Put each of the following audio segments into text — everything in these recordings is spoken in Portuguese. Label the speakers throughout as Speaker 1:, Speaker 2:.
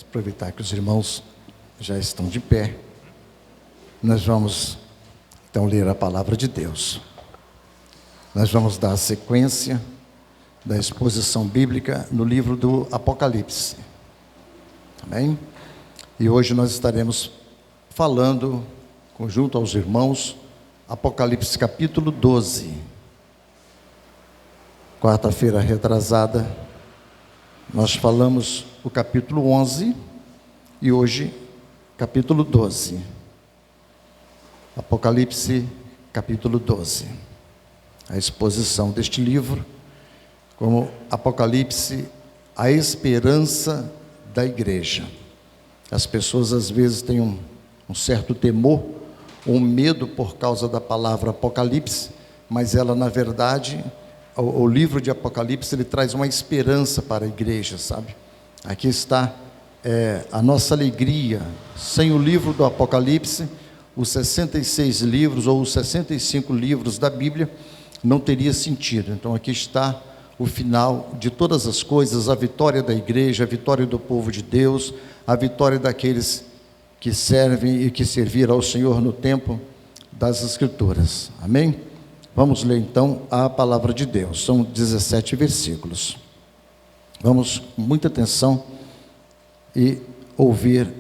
Speaker 1: Aproveitar que os irmãos já estão de pé, nós vamos então ler a palavra de Deus. Nós vamos dar a sequência da exposição bíblica no livro do Apocalipse. Amém? E hoje nós estaremos falando, junto aos irmãos, Apocalipse capítulo 12. Quarta-feira retrasada, nós falamos o capítulo 11 e hoje capítulo 12. Apocalipse capítulo 12. A exposição deste livro como Apocalipse, a esperança da igreja. As pessoas às vezes têm um certo temor, um medo por causa da palavra Apocalipse, mas ela na verdade, o livro de Apocalipse, ele traz uma esperança para a igreja, sabe? Aqui está a nossa alegria. Sem o livro do Apocalipse, os 66 livros ou os 65 livros da Bíblia não teria sentido. Então aqui está o final de todas as coisas, a vitória da igreja, a vitória do povo de Deus, a vitória daqueles que servem e que serviram ao Senhor no tempo das Escrituras. Amém? Vamos ler então a palavra de Deus. São 17 versículos. Vamos com muita atenção e ouvir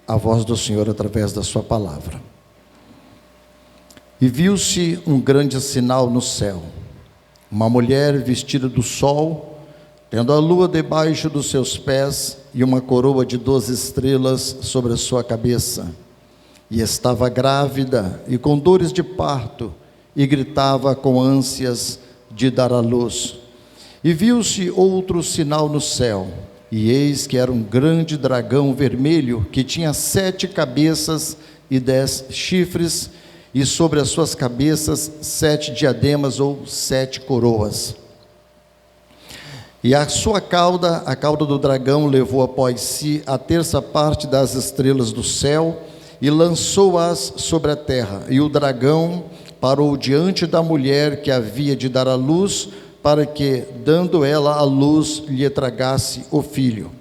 Speaker 1: a voz do Senhor através da sua palavra. E viu-se um grande sinal no céu, uma mulher vestida do sol, tendo a lua debaixo dos seus pés e uma coroa de 12 estrelas sobre a sua cabeça. E estava grávida e com dores de parto, e gritava com ânsias de dar à luz. E viu-se outro sinal no céu, e eis que era um grande dragão vermelho, que tinha 7 cabeças e 10 chifres, e sobre as suas cabeças 7 diademas ou 7 coroas. E a sua cauda, a cauda do dragão, levou após si a terça parte das estrelas do céu, e lançou-as sobre a terra. E o dragão parou diante da mulher que havia de dar à luz, para que, dando ela à luz, lhe tragasse o filho.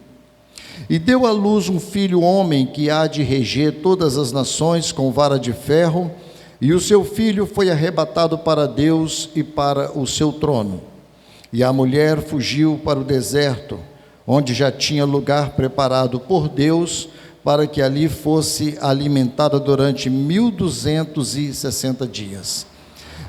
Speaker 1: E deu à luz um filho homem, que há de reger todas as nações com vara de ferro, e o seu filho foi arrebatado para Deus e para o seu trono. E a mulher fugiu para o deserto, onde já tinha lugar preparado por Deus, para que ali fosse alimentada durante 1260 dias.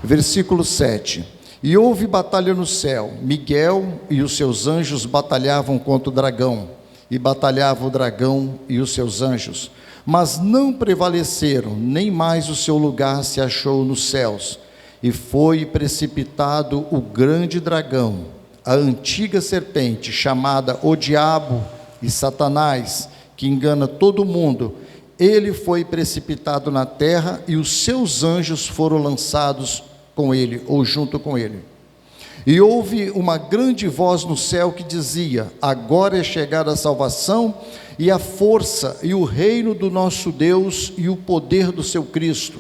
Speaker 1: Versículo 7. E houve batalha no céu. Miguel e os seus anjos batalhavam contra o dragão, e batalhava o dragão e os seus anjos, mas não prevaleceram, nem mais o seu lugar se achou nos céus. E foi precipitado o grande dragão, a antiga serpente, chamada o Diabo e Satanás, que engana todo mundo. Ele foi precipitado na terra, e os seus anjos foram lançados com ele, ou junto com ele. E houve uma grande voz no céu que dizia: agora é chegada a salvação, e a força, e o reino do nosso Deus, e o poder do seu Cristo,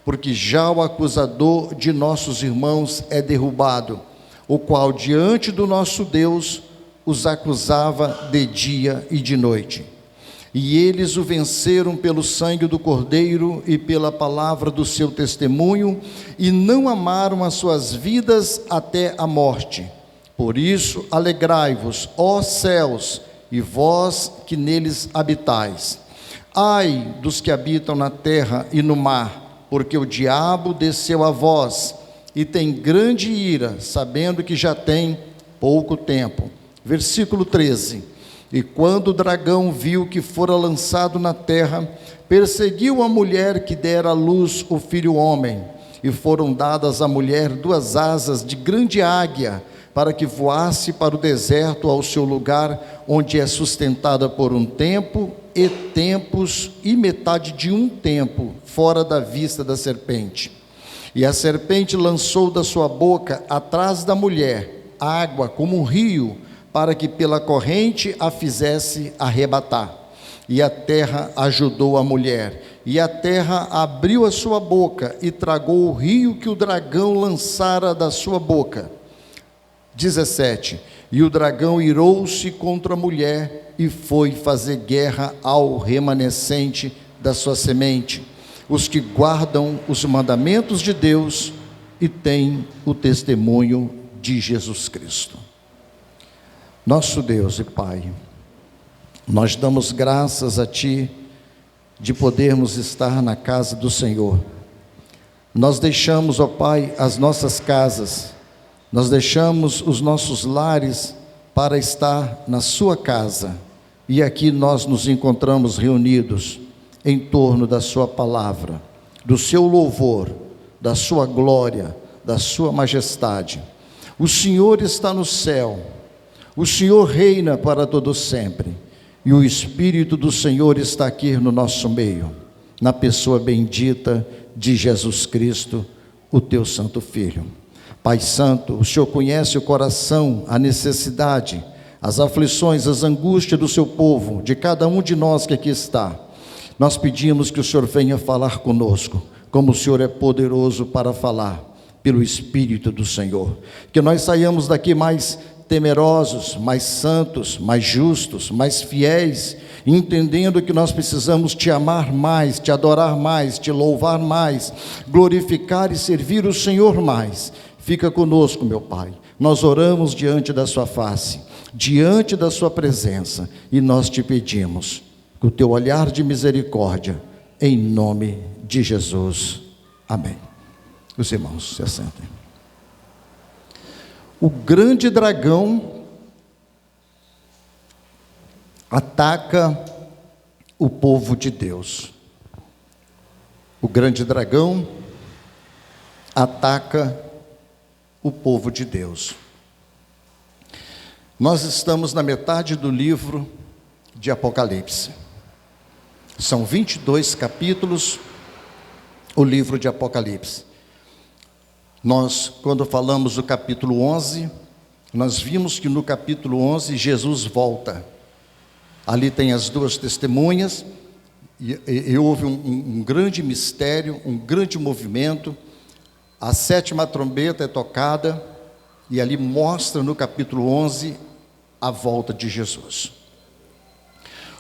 Speaker 1: porque já o acusador de nossos irmãos é derrubado, o qual diante do nosso Deus os acusava de dia e de noite. E eles o venceram pelo sangue do Cordeiro e pela palavra do seu testemunho, e não amaram as suas vidas até a morte. Por isso, alegrai-vos, ó céus, e vós que neles habitais. Ai dos que habitam na terra e no mar, porque o diabo desceu a vós, e tem grande ira, sabendo que já tem pouco tempo. Versículo 13. E quando o dragão viu que fora lançado na terra, perseguiu a mulher que dera à luz o filho homem, e foram dadas à mulher 2 asas de grande águia, para que voasse para o deserto, ao seu lugar, onde é sustentada por um tempo, e tempos, e metade de um tempo, fora da vista da serpente. E a serpente lançou da sua boca, atrás da mulher, água como um rio, para que pela corrente a fizesse arrebatar. E a terra ajudou a mulher, e a terra abriu a sua boca, e tragou o rio que o dragão lançara da sua boca. 17. E o dragão irou-se contra a mulher, e foi fazer guerra ao remanescente da sua semente, os que guardam os mandamentos de Deus e têm o testemunho de Jesus Cristo. Nosso Deus e Pai, nós damos graças a Ti de podermos estar na casa do Senhor. Nós deixamos, ó Pai, as nossas casas, nós deixamos os nossos lares para estar na Sua casa, e aqui nós nos encontramos reunidos em torno da Sua palavra, do Seu louvor, da Sua glória, da Sua majestade. O Senhor está no céu, o Senhor reina para todo sempre, e o Espírito do Senhor está aqui no nosso meio, na pessoa bendita de Jesus Cristo, o Teu Santo Filho. Pai Santo, o Senhor conhece o coração, a necessidade, as aflições, as angústias do Seu povo, de cada um de nós que aqui está. Nós pedimos que o Senhor venha falar conosco, como o Senhor é poderoso para falar, pelo Espírito do Senhor. Que nós saiamos daqui mais temerosos, mais santos, mais justos, mais fiéis, entendendo que nós precisamos Te amar mais, Te adorar mais, Te louvar mais, glorificar e servir o Senhor mais. Fica conosco, meu Pai. Nós oramos diante da Sua face, diante da Sua presença, e nós Te pedimos que o Teu olhar de misericórdia, em nome de Jesus. Amém. Os irmãos se assentem. O grande dragão ataca o povo de Deus. O grande dragão ataca o povo de Deus. Nós estamos na metade do livro de Apocalipse. São 22 capítulos, o livro de Apocalipse. Nós, quando falamos do capítulo 11, nós vimos que no capítulo 11 Jesus volta. Ali tem as duas testemunhas, e houve um grande mistério, um grande movimento. A 7ª trombeta é tocada, e ali mostra no capítulo 11 a volta de Jesus.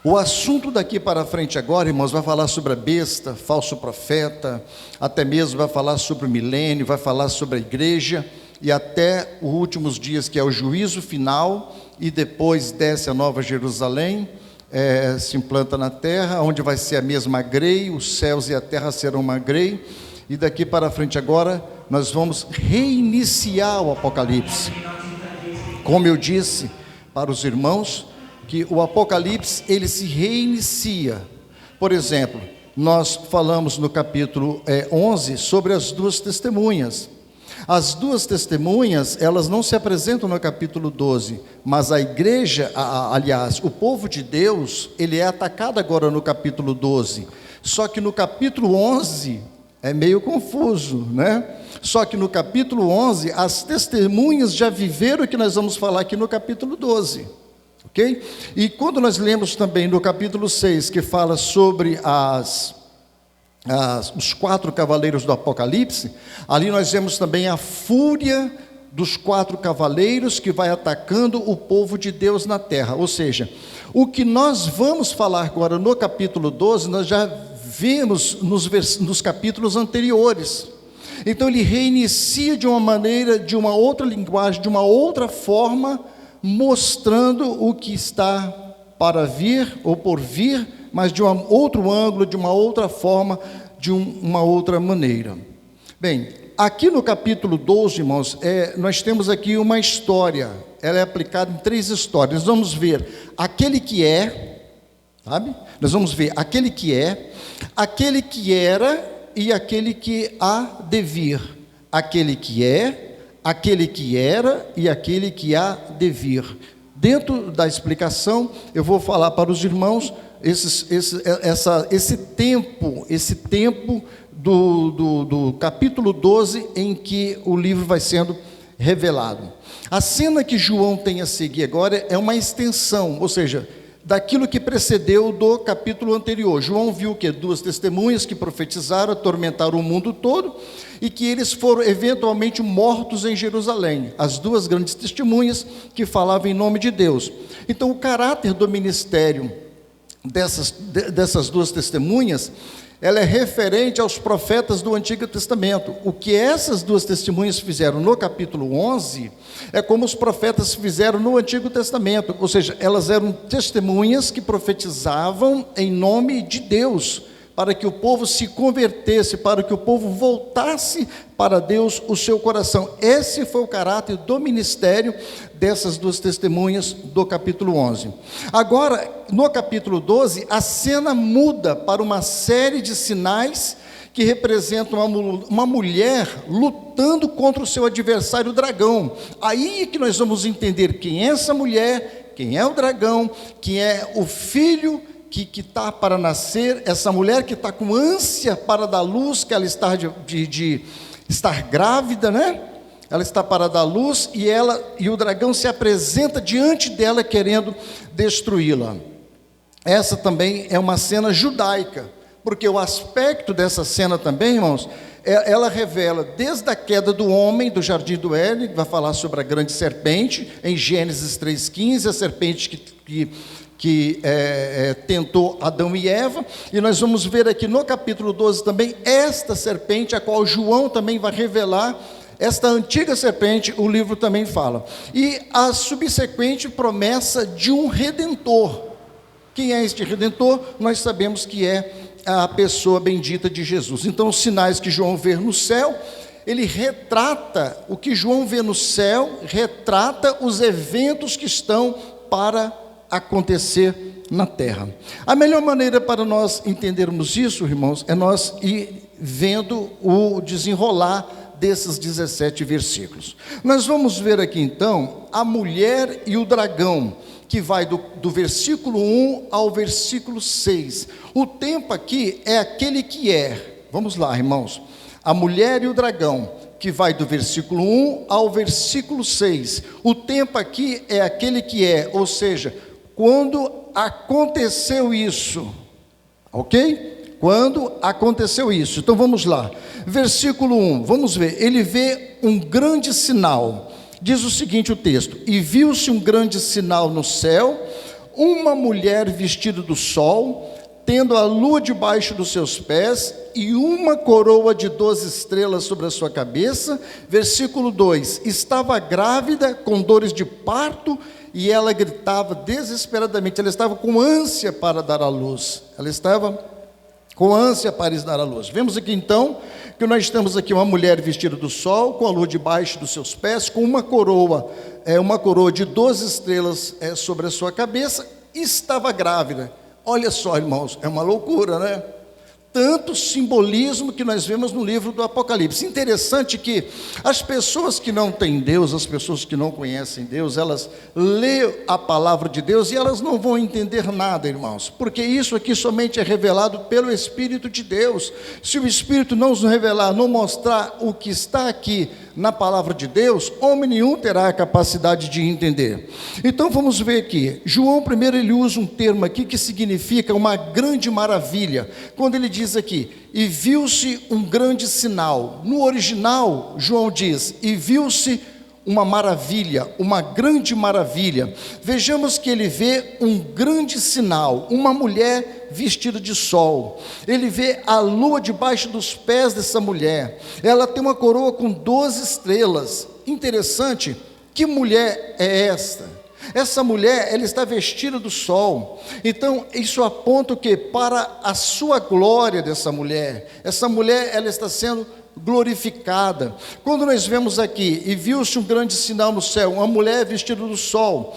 Speaker 1: O assunto daqui para frente agora, irmãos, vai falar sobre a besta, falso profeta, até mesmo vai falar sobre o milênio, vai falar sobre a igreja, e até os últimos dias, que é o juízo final, e depois desce a Nova Jerusalém, se implanta na terra, onde vai ser a mesma grei, os céus e a terra serão uma grei, e daqui para frente agora, nós vamos reiniciar o Apocalipse. Como eu disse para os irmãos, que o Apocalipse, ele se reinicia. Por exemplo, nós falamos no capítulo 11 sobre as duas testemunhas. As duas testemunhas, elas não se apresentam no capítulo 12, mas a igreja, aliás, o povo de Deus, ele é atacado agora no capítulo 12. Só que no capítulo 11 é meio confuso, né? Só que no capítulo 11, as testemunhas já viveram o que nós vamos falar aqui no capítulo 12. Ok? E quando nós lemos também no capítulo 6, que fala sobre os 4 cavaleiros do Apocalipse, ali nós vemos também a fúria dos 4 cavaleiros que vai atacando o povo de Deus na terra. Ou seja, o que nós vamos falar agora no capítulo 12, nós já vimos nos capítulos anteriores. Então ele reinicia de uma maneira, de uma outra linguagem, de uma outra forma, mostrando o que está para vir ou por vir, mas de um outro ângulo, de uma outra forma, de uma outra maneira. Bem, aqui no capítulo 12, irmãos, nós temos aqui uma história, ela é aplicada em 3 histórias. Nós vamos ver aquele que é, sabe? Nós vamos ver aquele que é, aquele que era e aquele que há de vir. Aquele que é, aquele que era e aquele que há de vir. Dentro da explicação, eu vou falar para os irmãos esse tempo do capítulo 12 em que o livro vai sendo revelado. A cena que João tem a seguir agora é uma extensão, ou seja, daquilo que precedeu do capítulo anterior. João viu que 2 testemunhas que profetizaram, atormentaram o mundo todo, e que eles foram eventualmente mortos em Jerusalém. As 2 grandes testemunhas que falavam em nome de Deus. Então, o caráter do ministério dessas 2 testemunhas, ela é referente aos profetas do Antigo Testamento. O que essas 2 testemunhas fizeram no capítulo 11 é como os profetas fizeram no Antigo Testamento, ou seja, elas eram testemunhas que profetizavam em nome de Deus, para que o povo se convertesse, para que o povo voltasse para Deus o seu coração. Esse foi o caráter do ministério dessas 2 testemunhas do capítulo 11. Agora, no capítulo 12, a cena muda para uma série de sinais que representam uma mulher lutando contra o seu adversário, o dragão. Aí é que nós vamos entender quem é essa mulher, quem é o dragão, quem é o filho que está para nascer, essa mulher que está com ânsia para dar luz, que ela está de estar grávida, né? Ela está para dar luz, e o dragão se apresenta diante dela querendo destruí-la. Essa também é uma cena judaica, porque o aspecto dessa cena também, irmãos, ela revela desde a queda do homem do jardim do Éden, vai falar sobre a grande serpente, em Gênesis 3,15, a serpente que tentou Adão e Eva, e nós vamos ver aqui no capítulo 12 também, esta serpente, a qual João também vai revelar, esta antiga serpente, o livro também fala, e a subsequente promessa de um Redentor. Quem é este Redentor? Nós sabemos que é a pessoa bendita de Jesus. Então, os sinais que João vê no céu, ele retrata, o que João vê no céu, retrata os eventos que estão para acontecer na terra. A melhor maneira para nós entendermos isso, irmãos, é nós ir vendo o desenrolar desses 17 versículos. Nós vamos ver aqui então a mulher e o dragão, que vai do versículo 1 ao versículo 6. O tempo aqui é aquele que é. Vamos lá, irmãos. A mulher e o dragão, que vai do versículo 1 ao versículo 6. O tempo aqui é aquele que é, ou seja, quando aconteceu isso, ok? Quando aconteceu isso. Então vamos lá, versículo 1, vamos ver, ele vê um grande sinal, diz o seguinte o texto: e viu-se um grande sinal no céu, uma mulher vestida do sol, tendo a lua debaixo dos seus pés, e uma coroa de 12 estrelas sobre a sua cabeça. Versículo 2, estava grávida com dores de parto, e ela gritava desesperadamente, ela estava com ânsia para dar à luz, ela estava com ânsia para dar à luz. Vemos aqui então, que nós temos aqui uma mulher vestida do sol, com a lua debaixo dos seus pés, com uma coroa de 12 estrelas sobre a sua cabeça, e estava grávida. Olha só, irmãos, é uma loucura, né? Tanto simbolismo que nós vemos no livro do Apocalipse. Interessante que as pessoas que não têm Deus, as pessoas que não conhecem Deus, elas lêem a palavra de Deus e elas não vão entender nada, irmãos, porque isso aqui somente é revelado pelo Espírito de Deus. Se o Espírito não nos revelar, não mostrar o que está aqui na palavra de Deus, homem nenhum terá a capacidade de entender. Então vamos ver aqui, João primeiro ele usa um termo aqui que significa uma grande maravilha, quando ele diz aqui, e viu-se um grande sinal. No original, João diz, e viu-se uma maravilha, uma grande maravilha. Vejamos que ele vê um grande sinal, uma mulher vestida de sol. Ele vê a lua debaixo dos pés dessa mulher. Ela tem uma coroa com 12 estrelas. Interessante, que mulher é esta? Essa mulher, ela está vestida do sol. Então, isso aponta o quê? Para a sua glória dessa mulher. Essa mulher, ela está sendo glorificada. Quando nós vemos aqui, e viu-se um grande sinal no céu, uma mulher vestida do sol,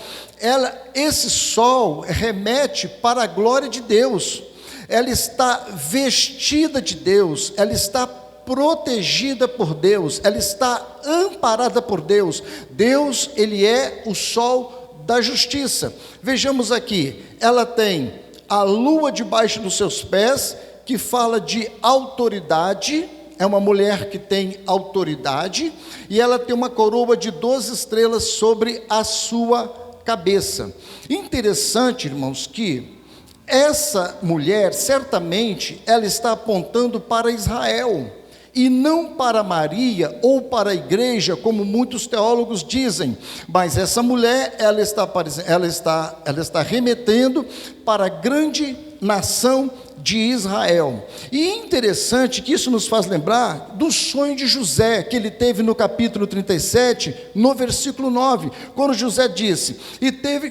Speaker 1: esse sol remete para a glória de Deus. Ela está vestida de Deus, ela está protegida por Deus, ela está amparada por Deus. Deus, ele é o sol da justiça. Vejamos aqui, ela tem a lua debaixo dos seus pés, que fala de autoridade. É uma mulher que tem autoridade, e ela tem uma coroa de 12 estrelas sobre a sua cabeça. Interessante, irmãos, que essa mulher, certamente, ela está apontando para Israel, e não para Maria ou para a igreja, como muitos teólogos dizem, mas essa mulher, ela está remetendo para a grande nação de Israel. E é interessante que isso nos faz lembrar do sonho de José, que ele teve no capítulo 37, no versículo 9, quando José disse,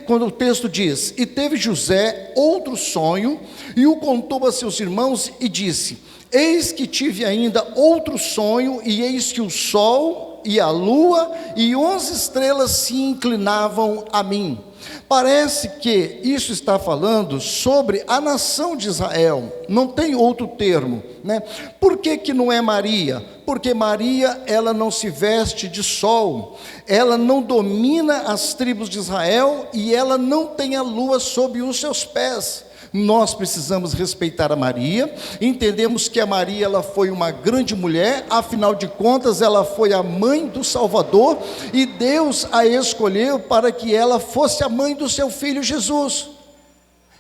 Speaker 1: quando o texto diz, e teve José outro sonho, e o contou a seus irmãos, e disse, eis que tive ainda outro sonho, e eis que o sol e a lua e 11 estrelas se inclinavam a mim. Parece que isso está falando sobre a nação de Israel, não tem outro termo, né? Por que não é Maria? Porque Maria, ela não se veste de sol, ela não domina as tribos de Israel e ela não tem a lua sob os seus pés. Nós precisamos respeitar a Maria, entendemos que a Maria, ela foi uma grande mulher, afinal de contas ela foi a mãe do Salvador, e Deus a escolheu para que ela fosse a mãe do seu filho Jesus.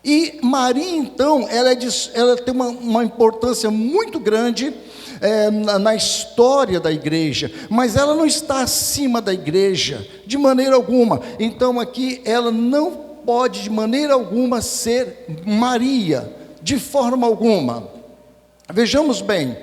Speaker 1: E Maria então, ela tem uma importância muito grande na história da igreja, mas ela não está acima da igreja, de maneira alguma. Então aqui ela não pode de maneira alguma ser Maria, de forma alguma. Vejamos bem,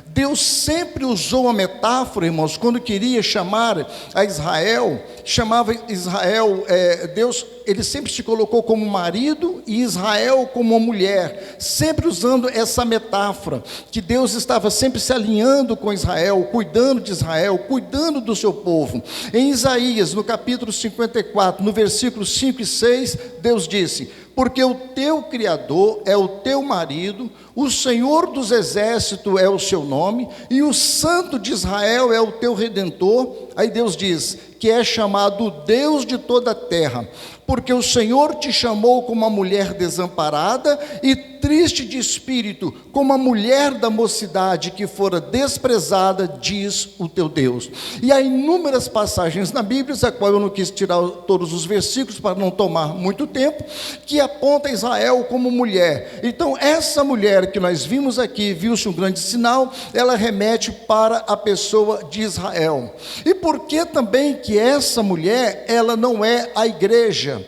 Speaker 1: Deus sempre usou a metáfora, irmãos, quando queria chamar a Israel, chamava Israel, Deus, ele sempre se colocou como marido e Israel como uma mulher, sempre usando essa metáfora, que Deus estava sempre se alinhando com Israel, cuidando de Israel, cuidando do seu povo. Em Isaías, no capítulo 54, no versículo 5 e 6, Deus disse, porque o teu Criador é o teu marido, o Senhor dos exércitos é o seu nome, e o Santo de Israel é o teu Redentor. Aí Deus diz, que é chamado Deus de toda a terra, porque o Senhor te chamou como uma mulher desamparada e triste de espírito, como a mulher da mocidade que fora desprezada, diz o teu Deus. E há inúmeras passagens na Bíblia, a qual eu não quis tirar todos os versículos para não tomar muito tempo, que aponta Israel como mulher. Então essa mulher que nós vimos aqui, viu-se um grande sinal, ela remete para a pessoa de Israel. E por que também que essa mulher, ela não é a igreja?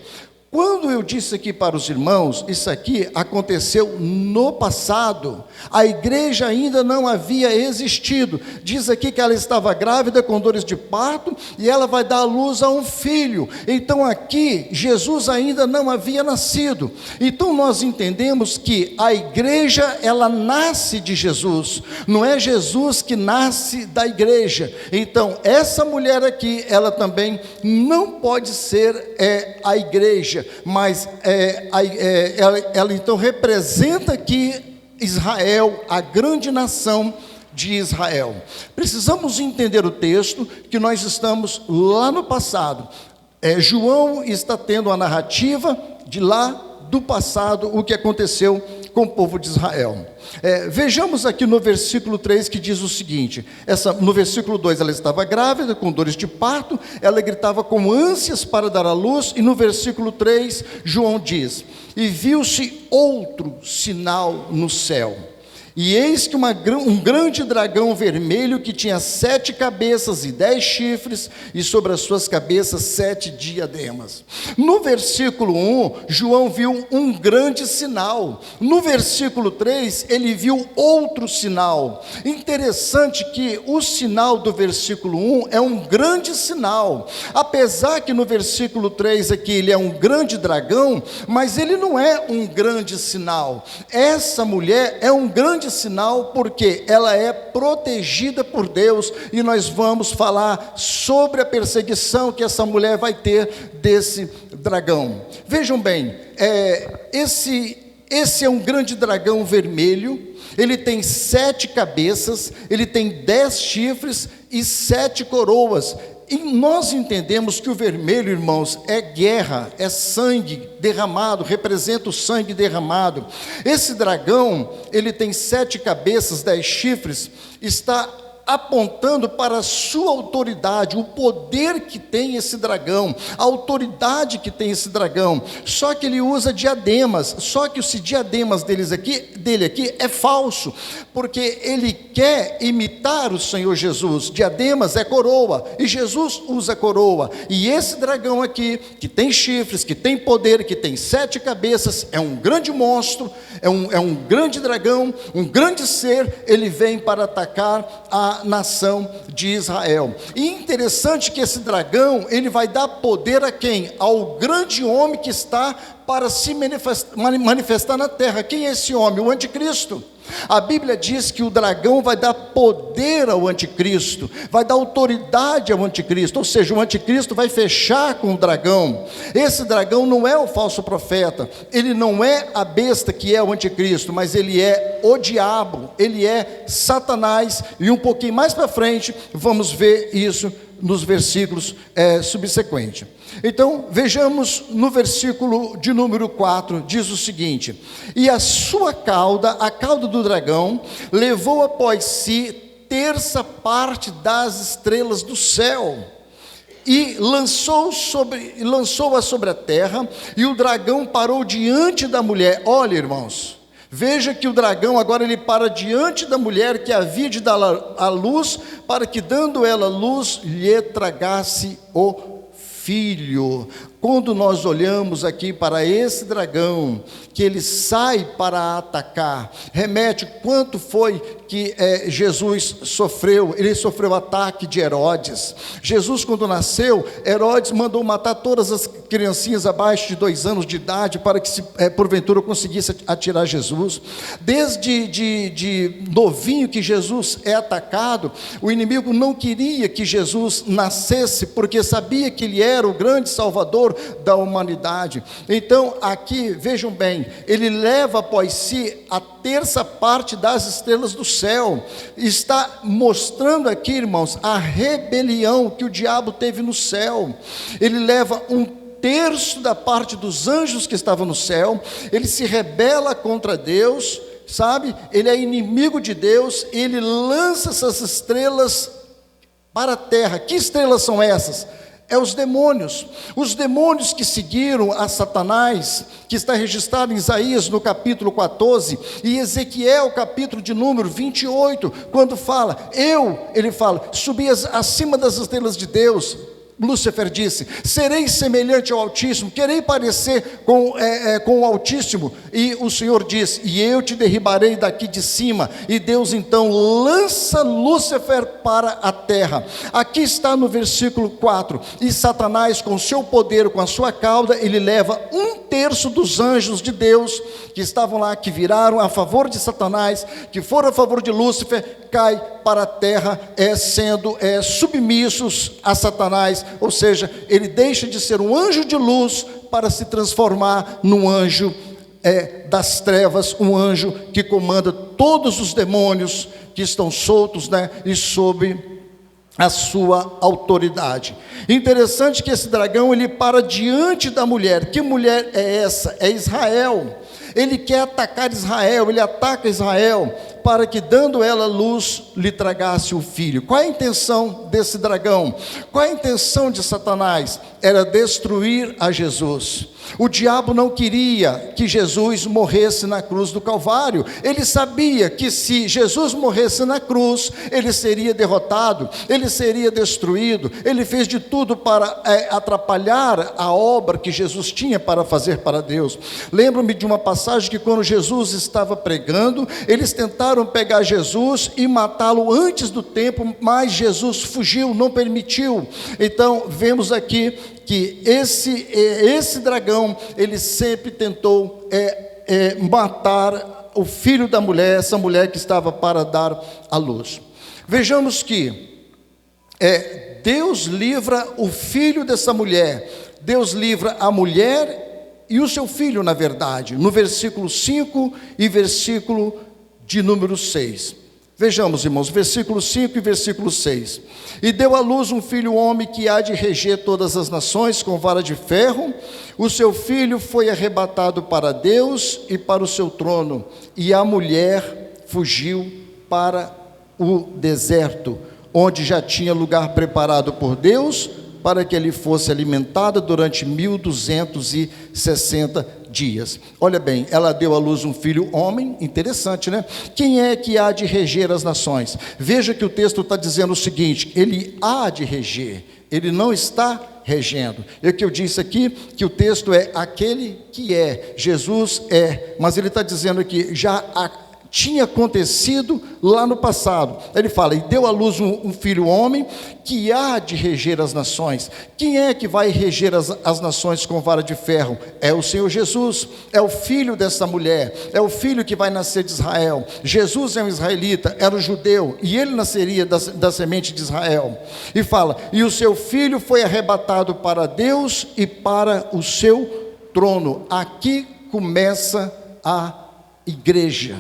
Speaker 1: Quando eu disse aqui para os irmãos, isso aqui aconteceu no passado, a igreja ainda não havia existido. Diz aqui que ela estava grávida com dores de parto e ela vai dar à luz a um filho. Então aqui Jesus ainda não havia nascido. Então nós entendemos que a igreja, ela nasce de Jesus, não é Jesus que nasce da igreja. Então essa mulher aqui, ela também não pode ser a igreja, mas ela então representa aqui Israel, a grande nação de Israel. Precisamos entender o texto, que nós estamos lá no passado. João está tendo a narrativa de lá do passado, o que aconteceu com o povo de Israel. Vejamos aqui no versículo 3 que diz o seguinte, no versículo 2 ela estava grávida, com dores de parto, ela gritava com ânsias para dar à luz, e no versículo 3 João diz, e viu-se outro sinal no céu, e eis que um grande dragão vermelho, que tinha 7 cabeças e 10 chifres, e sobre as suas cabeças 7 diademas. No versículo 1, João viu um grande sinal. No versículo 3, ele viu outro sinal. Interessante que o sinal do versículo 1 é um grande sinal. Apesar que no versículo 3 aqui ele é um grande dragão, mas ele não é um grande sinal. Essa mulher é um grande sinal porque ela é protegida por Deus, e nós vamos falar sobre a perseguição que essa mulher vai ter desse dragão. Vejam bem, esse é um grande dragão vermelho, ele tem 7 cabeças, ele tem 10 chifres e 7 coroas. E nós entendemos que o vermelho, irmãos, é guerra, é sangue derramado, representa o sangue derramado. Esse dragão, ele tem 7 cabeças, 10 chifres, está apontando para a sua autoridade, o poder que tem esse dragão, a autoridade que tem esse dragão. Só que ele usa diademas, só que esse diademas dele aqui é falso, porque ele quer imitar o Senhor Jesus. Diademas é coroa, e Jesus usa coroa, e esse dragão aqui, que tem chifres, que tem poder, que tem 7 cabeças, é um grande monstro, é um grande dragão, um grande ser. Ele vem para atacar a nação de Israel. E interessante que esse dragão, ele vai dar poder a quem? Ao grande homem que está para se manifestar na terra. Quem é esse homem? O anticristo. A Bíblia diz que o dragão vai dar poder ao anticristo, vai dar autoridade ao anticristo, ou seja, o anticristo vai fechar com o dragão. Esse dragão não é o falso profeta, ele não é a besta que é o anticristo, mas ele é o diabo, ele é Satanás, e um pouquinho mais para frente, vamos ver isso nos versículos subsequentes. Então, vejamos no versículo de número 4, diz o seguinte: e a sua cauda, a cauda do dragão, levou após si terça parte das estrelas do céu, e lançou-a sobre a terra, e o dragão parou diante da mulher. Olha, irmãos, veja que o dragão agora ele para diante da mulher que havia de dar a luz, para que, dando ela luz, lhe tragasse o filho. Quando nós olhamos aqui para esse dragão, que ele sai para atacar, remete quanto foi que Jesus sofreu. Ele sofreu ataque de Herodes. Jesus, quando nasceu, Herodes mandou matar todas as criancinhas abaixo de 2 anos de idade, para que, se porventura, conseguisse atirar Jesus. Desde de novinho que Jesus é atacado, o inimigo não queria que Jesus nascesse, porque sabia que ele era o grande Salvador da humanidade. Então aqui, vejam bem, ele leva após si a terça parte das estrelas do céu. Está mostrando aqui, irmãos, a rebelião que o diabo teve no céu. Ele leva 1/3 da parte dos anjos que estavam no céu, ele se rebela contra Deus, sabe? Ele é inimigo de Deus, ele lança essas estrelas para a terra. Que estrelas são essas? Os demônios que seguiram a Satanás, que está registrado em Isaías no capítulo 14, e Ezequiel capítulo de número 28, quando ele fala, subi acima das estrelas de Deus. Lúcifer disse: serei semelhante ao Altíssimo, querei parecer com o Altíssimo. E o Senhor diz: e eu te derribarei daqui de cima. E Deus então lança Lúcifer para a terra. Aqui está no versículo 4: e Satanás, com seu poder, com a sua cauda, ele leva 1/3 dos anjos de Deus que estavam lá, que viraram a favor de Satanás, que foram a favor de Lúcifer, cai para a terra, sendo submissos a Satanás. Ou seja, ele deixa de ser um anjo de luz para se transformar num anjo das trevas, um anjo que comanda todos os demônios que estão soltos, e sob a sua autoridade. Interessante que esse dragão, ele para diante da mulher. Que mulher é essa? É Israel. Ele quer atacar Israel, ele ataca Israel, para que, dando ela luz, lhe tragasse o filho. Qual é a intenção desse dragão? Qual é a intenção de Satanás? Era destruir a Jesus. O diabo não queria que Jesus morresse na cruz do Calvário. Ele sabia que se Jesus morresse na cruz, ele seria derrotado, ele seria destruído. Ele fez de tudo para atrapalhar a obra que Jesus tinha para fazer para Deus. Lembro-me de uma passagem que, quando Jesus estava pregando, eles tentaram pegar Jesus e matá-lo antes do tempo, mas Jesus fugiu, não permitiu. Então vemos aqui que esse dragão, ele sempre tentou matar o filho da mulher, essa mulher que estava para dar à luz. Vejamos que Deus livra o filho dessa mulher, Deus livra a mulher e o seu filho, na verdade, no versículo 5 e versículo de número 6. Vejamos, irmãos, versículo 5 e versículo 6. E deu à luz um filho homem, que há de reger todas as nações com vara de ferro. O seu filho foi arrebatado para Deus e para o seu trono, e a mulher fugiu para o deserto, onde já tinha lugar preparado por Deus, para que ele fosse alimentado durante 1260 dias. Olha bem, ela deu à luz um filho homem, interessante, né? Quem é que há de reger as nações? Veja que o texto está dizendo o seguinte: ele há de reger, ele não está regendo. É o que eu disse aqui, que o texto é aquele que é, Jesus é, mas ele está dizendo aqui, já tinha acontecido lá no passado. Ele fala, e deu à luz um filho homem, que há de reger as nações. Quem é que vai reger as nações com vara de ferro? É o Senhor Jesus, é o filho dessa mulher, é o filho que vai nascer de Israel. Jesus é um israelita, era um judeu, e ele nasceria da semente de Israel. E fala, e o seu filho foi arrebatado para Deus e para o seu trono. Aqui começa a igreja.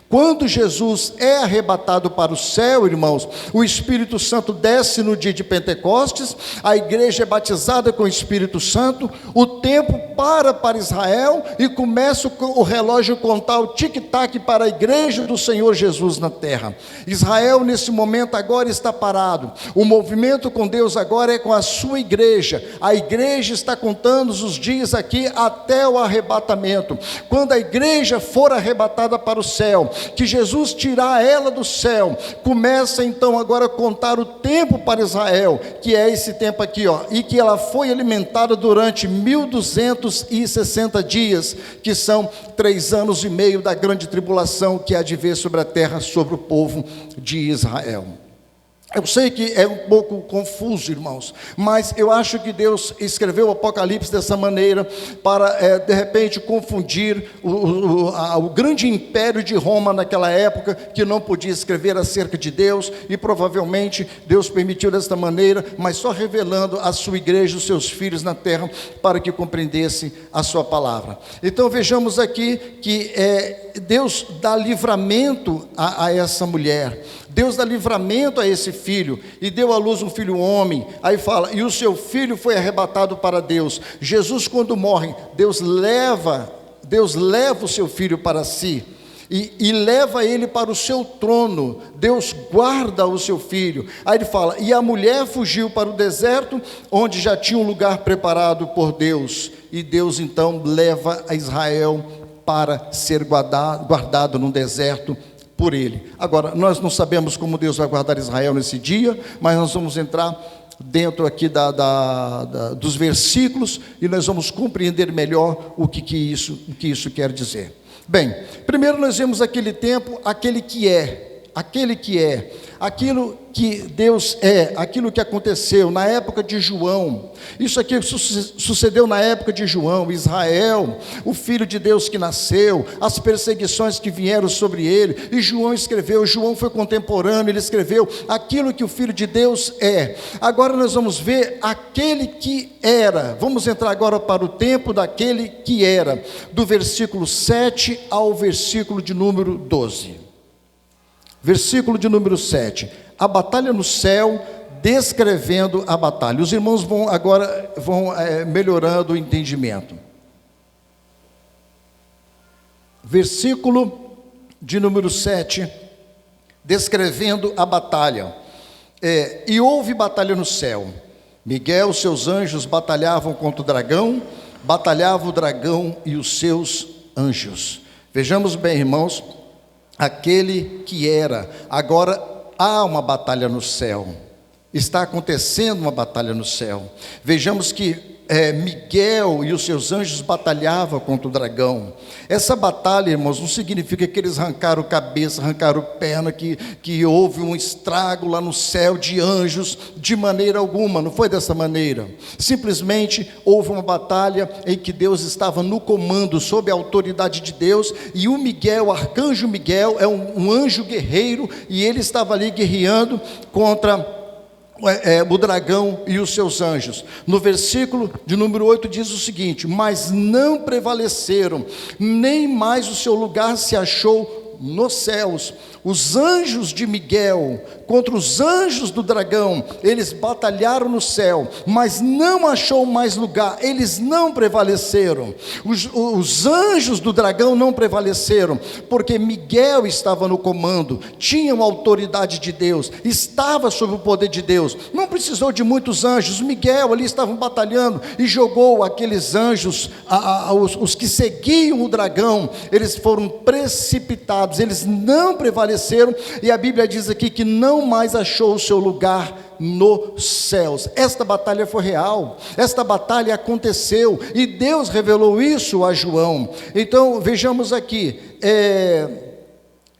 Speaker 1: Quando Jesus é arrebatado para o céu, irmãos, o Espírito Santo desce no dia de Pentecostes, a igreja é batizada com o Espírito Santo, o tempo para Israel e começa o relógio contar o tic-tac para a igreja do Senhor Jesus na terra. Israel nesse momento agora está parado, o movimento com Deus agora é com a sua igreja, a igreja está contando os dias aqui até o arrebatamento. Quando a igreja for arrebatada para o céu, que Jesus tirar ela do céu, começa então agora a contar o tempo para Israel, que é esse tempo aqui, e que ela foi alimentada durante 1260 dias, que são 3 anos e meio da grande tribulação que há de vir sobre a terra, sobre o povo de Israel. Eu sei que é um pouco confuso, irmãos, mas eu acho que Deus escreveu o Apocalipse dessa maneira para, de repente, confundir o grande império de Roma naquela época, que não podia escrever acerca de Deus, e provavelmente Deus permitiu desta maneira, mas só revelando a sua igreja, os seus filhos na terra, para que compreendesse a sua palavra. Então vejamos aqui que Deus dá livramento a essa mulher, Deus dá livramento a esse filho, e deu à luz um filho homem. Aí fala, e o seu filho foi arrebatado para Deus. Jesus, quando morre, Deus leva o seu filho para si, e leva ele para o seu trono. Deus guarda o seu filho. Aí ele fala, e a mulher fugiu para o deserto, onde já tinha um lugar preparado por Deus, e Deus então leva a Israel para ser guardado no deserto por ele. Agora, nós não sabemos como Deus vai guardar Israel nesse dia, mas nós vamos entrar dentro aqui dos versículos, e nós vamos compreender melhor o que isso quer dizer. Bem, primeiro nós vemos aquele tempo, aquilo que Deus é, aquilo que aconteceu na época de João. Isso aqui sucedeu na época de João, Israel, o Filho de Deus que nasceu, as perseguições que vieram sobre ele, e João escreveu, João foi contemporâneo, ele escreveu aquilo que o Filho de Deus é. Agora nós vamos ver aquele que era, vamos entrar agora para o tempo daquele que era, do versículo 7 ao versículo de número 12. Versículo de número 7, a batalha no céu, descrevendo a batalha. Os irmãos vão melhorando o entendimento. Versículo de número 7, descrevendo a batalha. E houve batalha no céu. Miguel, seus anjos batalhavam contra o dragão, batalhava o dragão e os seus anjos. Vejamos bem, irmãos, aquele que era, agora há uma batalha no céu, está acontecendo uma batalha no céu. Vejamos que Miguel e os seus anjos batalhavam contra o dragão. Essa batalha, irmãos, não significa que eles arrancaram cabeça, arrancaram perna, que houve um estrago lá no céu de anjos, de maneira alguma, não foi dessa maneira. Simplesmente houve uma batalha em que Deus estava no comando, sob a autoridade de Deus, e o Miguel, o arcanjo Miguel, é um anjo guerreiro, e ele estava ali guerreando contra o dragão e os seus anjos. No versículo de número 8 diz o seguinte: mas não prevaleceram, nem mais o seu lugar se achou nos céus. Os anjos de Miguel contra os anjos do dragão, eles batalharam no céu, mas não achou mais lugar, eles não prevaleceram. Os anjos do dragão não prevaleceram, porque Miguel estava no comando, tinha uma autoridade de Deus, estava sob o poder de Deus, não precisou de muitos anjos. Miguel ali estavam batalhando e jogou aqueles anjos, os que seguiam o dragão, eles foram precipitados, eles não prevaleceram, e a Bíblia diz aqui que não mais achou o seu lugar nos céus. Esta batalha foi real, esta batalha aconteceu, e Deus revelou isso a João. Então vejamos aqui,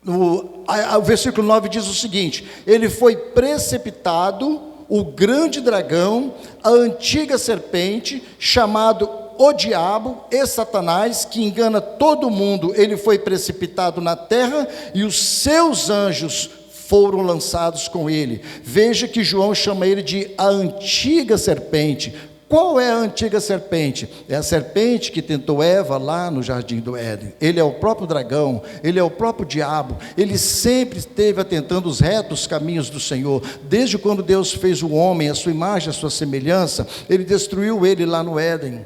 Speaker 1: o versículo 9 diz o seguinte: ele foi precipitado, o grande dragão, a antiga serpente, chamado o diabo e Satanás, que engana todo mundo, ele foi precipitado na terra, e os seus anjos foram lançados com ele. Veja que João chama ele de a antiga serpente. Qual é a antiga serpente? É a serpente que tentou Eva lá no jardim do Éden. Ele é o próprio dragão, ele é o próprio diabo. Ele sempre esteve atentando os retos caminhos do Senhor. Desde quando Deus fez o homem, a sua imagem, a sua semelhança, ele destruiu ele lá no Éden.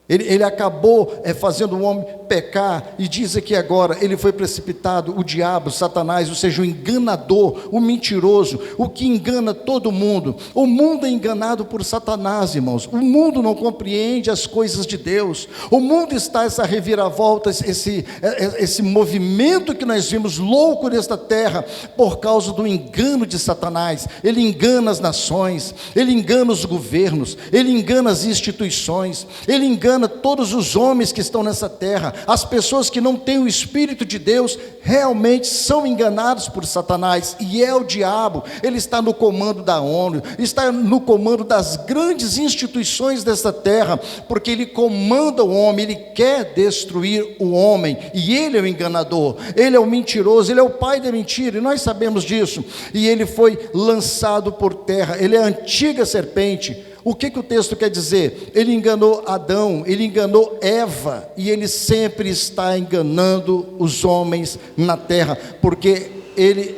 Speaker 1: Ele acabou fazendo o homem pecar, e diz aqui agora, ele foi precipitado, o diabo, Satanás, ou seja, o enganador, o mentiroso, o que engana todo mundo. O mundo é enganado por Satanás, irmãos. O mundo não compreende as coisas de Deus. O mundo está essa reviravolta, esse movimento que nós vimos louco nesta terra, por causa do engano de Satanás. Ele engana as nações, ele engana os governos, ele engana as instituições, ele engana todos os homens que estão nessa terra. As pessoas que não têm o Espírito de Deus realmente são enganados por Satanás, e é o diabo. Ele está no comando da ONU, está no comando das grandes instituições dessa terra, porque ele comanda o homem, ele quer destruir o homem, e ele é o enganador, ele é o mentiroso, ele é o pai da mentira, e nós sabemos disso. E ele foi lançado por terra, ele é a antiga serpente. O que o texto quer dizer? Ele enganou Adão, ele enganou Eva, e ele sempre está enganando os homens na terra, porque ele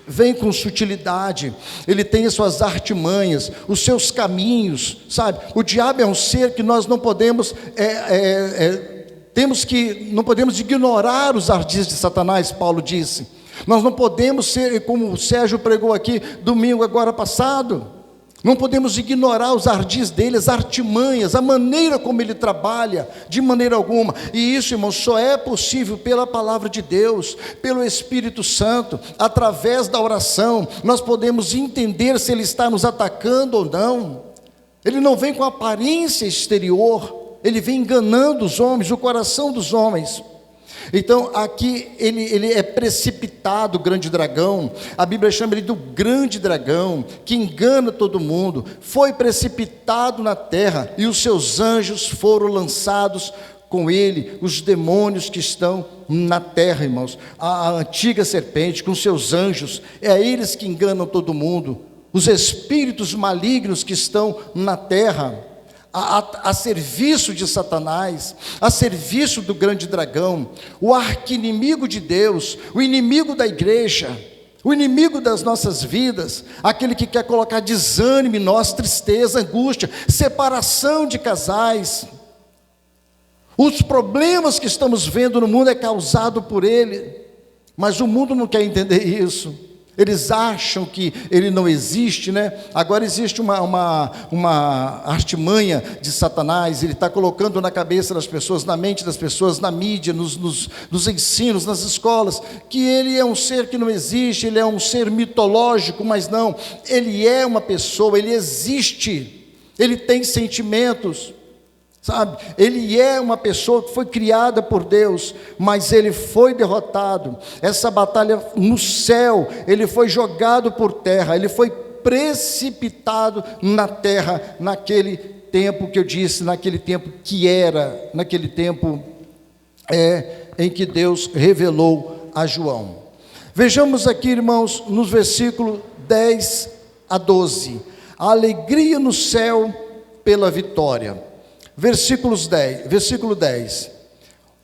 Speaker 1: vem com sutilidade, ele tem as suas artimanhas, os seus caminhos, sabe? O diabo é um ser que nós não podemos, não podemos ignorar os ardis de Satanás. Paulo disse, nós não podemos ser, como o Sérgio pregou aqui domingo agora passado, não podemos ignorar os ardis dele, as artimanhas, a maneira como ele trabalha, de maneira alguma. E isso, irmãos, só é possível pela palavra de Deus, pelo Espírito Santo, através da oração. Nós podemos entender se ele está nos atacando ou não. Ele não vem com aparência exterior, ele vem enganando os homens, o coração dos homens. Então aqui ele é precipitado, o grande dragão. A Bíblia chama ele do grande dragão, que engana todo mundo. Foi precipitado na terra, e os seus anjos foram lançados com ele, os demônios que estão na terra, irmãos. A antiga serpente com seus anjos, é eles que enganam todo mundo. Os espíritos malignos que estão na terra, a serviço de Satanás, a serviço do grande dragão, o arqui-inimigo de Deus, o inimigo da igreja, o inimigo das nossas vidas, aquele que quer colocar desânimo em nós, tristeza, angústia, separação de casais. Os problemas que estamos vendo no mundo é causado por ele, mas o mundo não quer entender isso. Eles acham que ele não existe, né? Agora existe uma artimanha de Satanás. Ele está colocando na cabeça das pessoas, na mente das pessoas, na mídia, nos ensinos, nas escolas, que ele é um ser que não existe, ele é um ser mitológico, mas não, ele é uma pessoa, ele existe, ele tem sentimentos, sabe? Ele é uma pessoa que foi criada por Deus, mas ele foi derrotado. Essa batalha no céu, ele foi jogado por terra, ele foi precipitado na terra, naquele tempo que eu disse, naquele tempo que era, naquele tempo em que Deus revelou a João. Vejamos aqui, irmãos, nos versículos 10 a 12, a alegria no céu pela vitória. Versículo 10,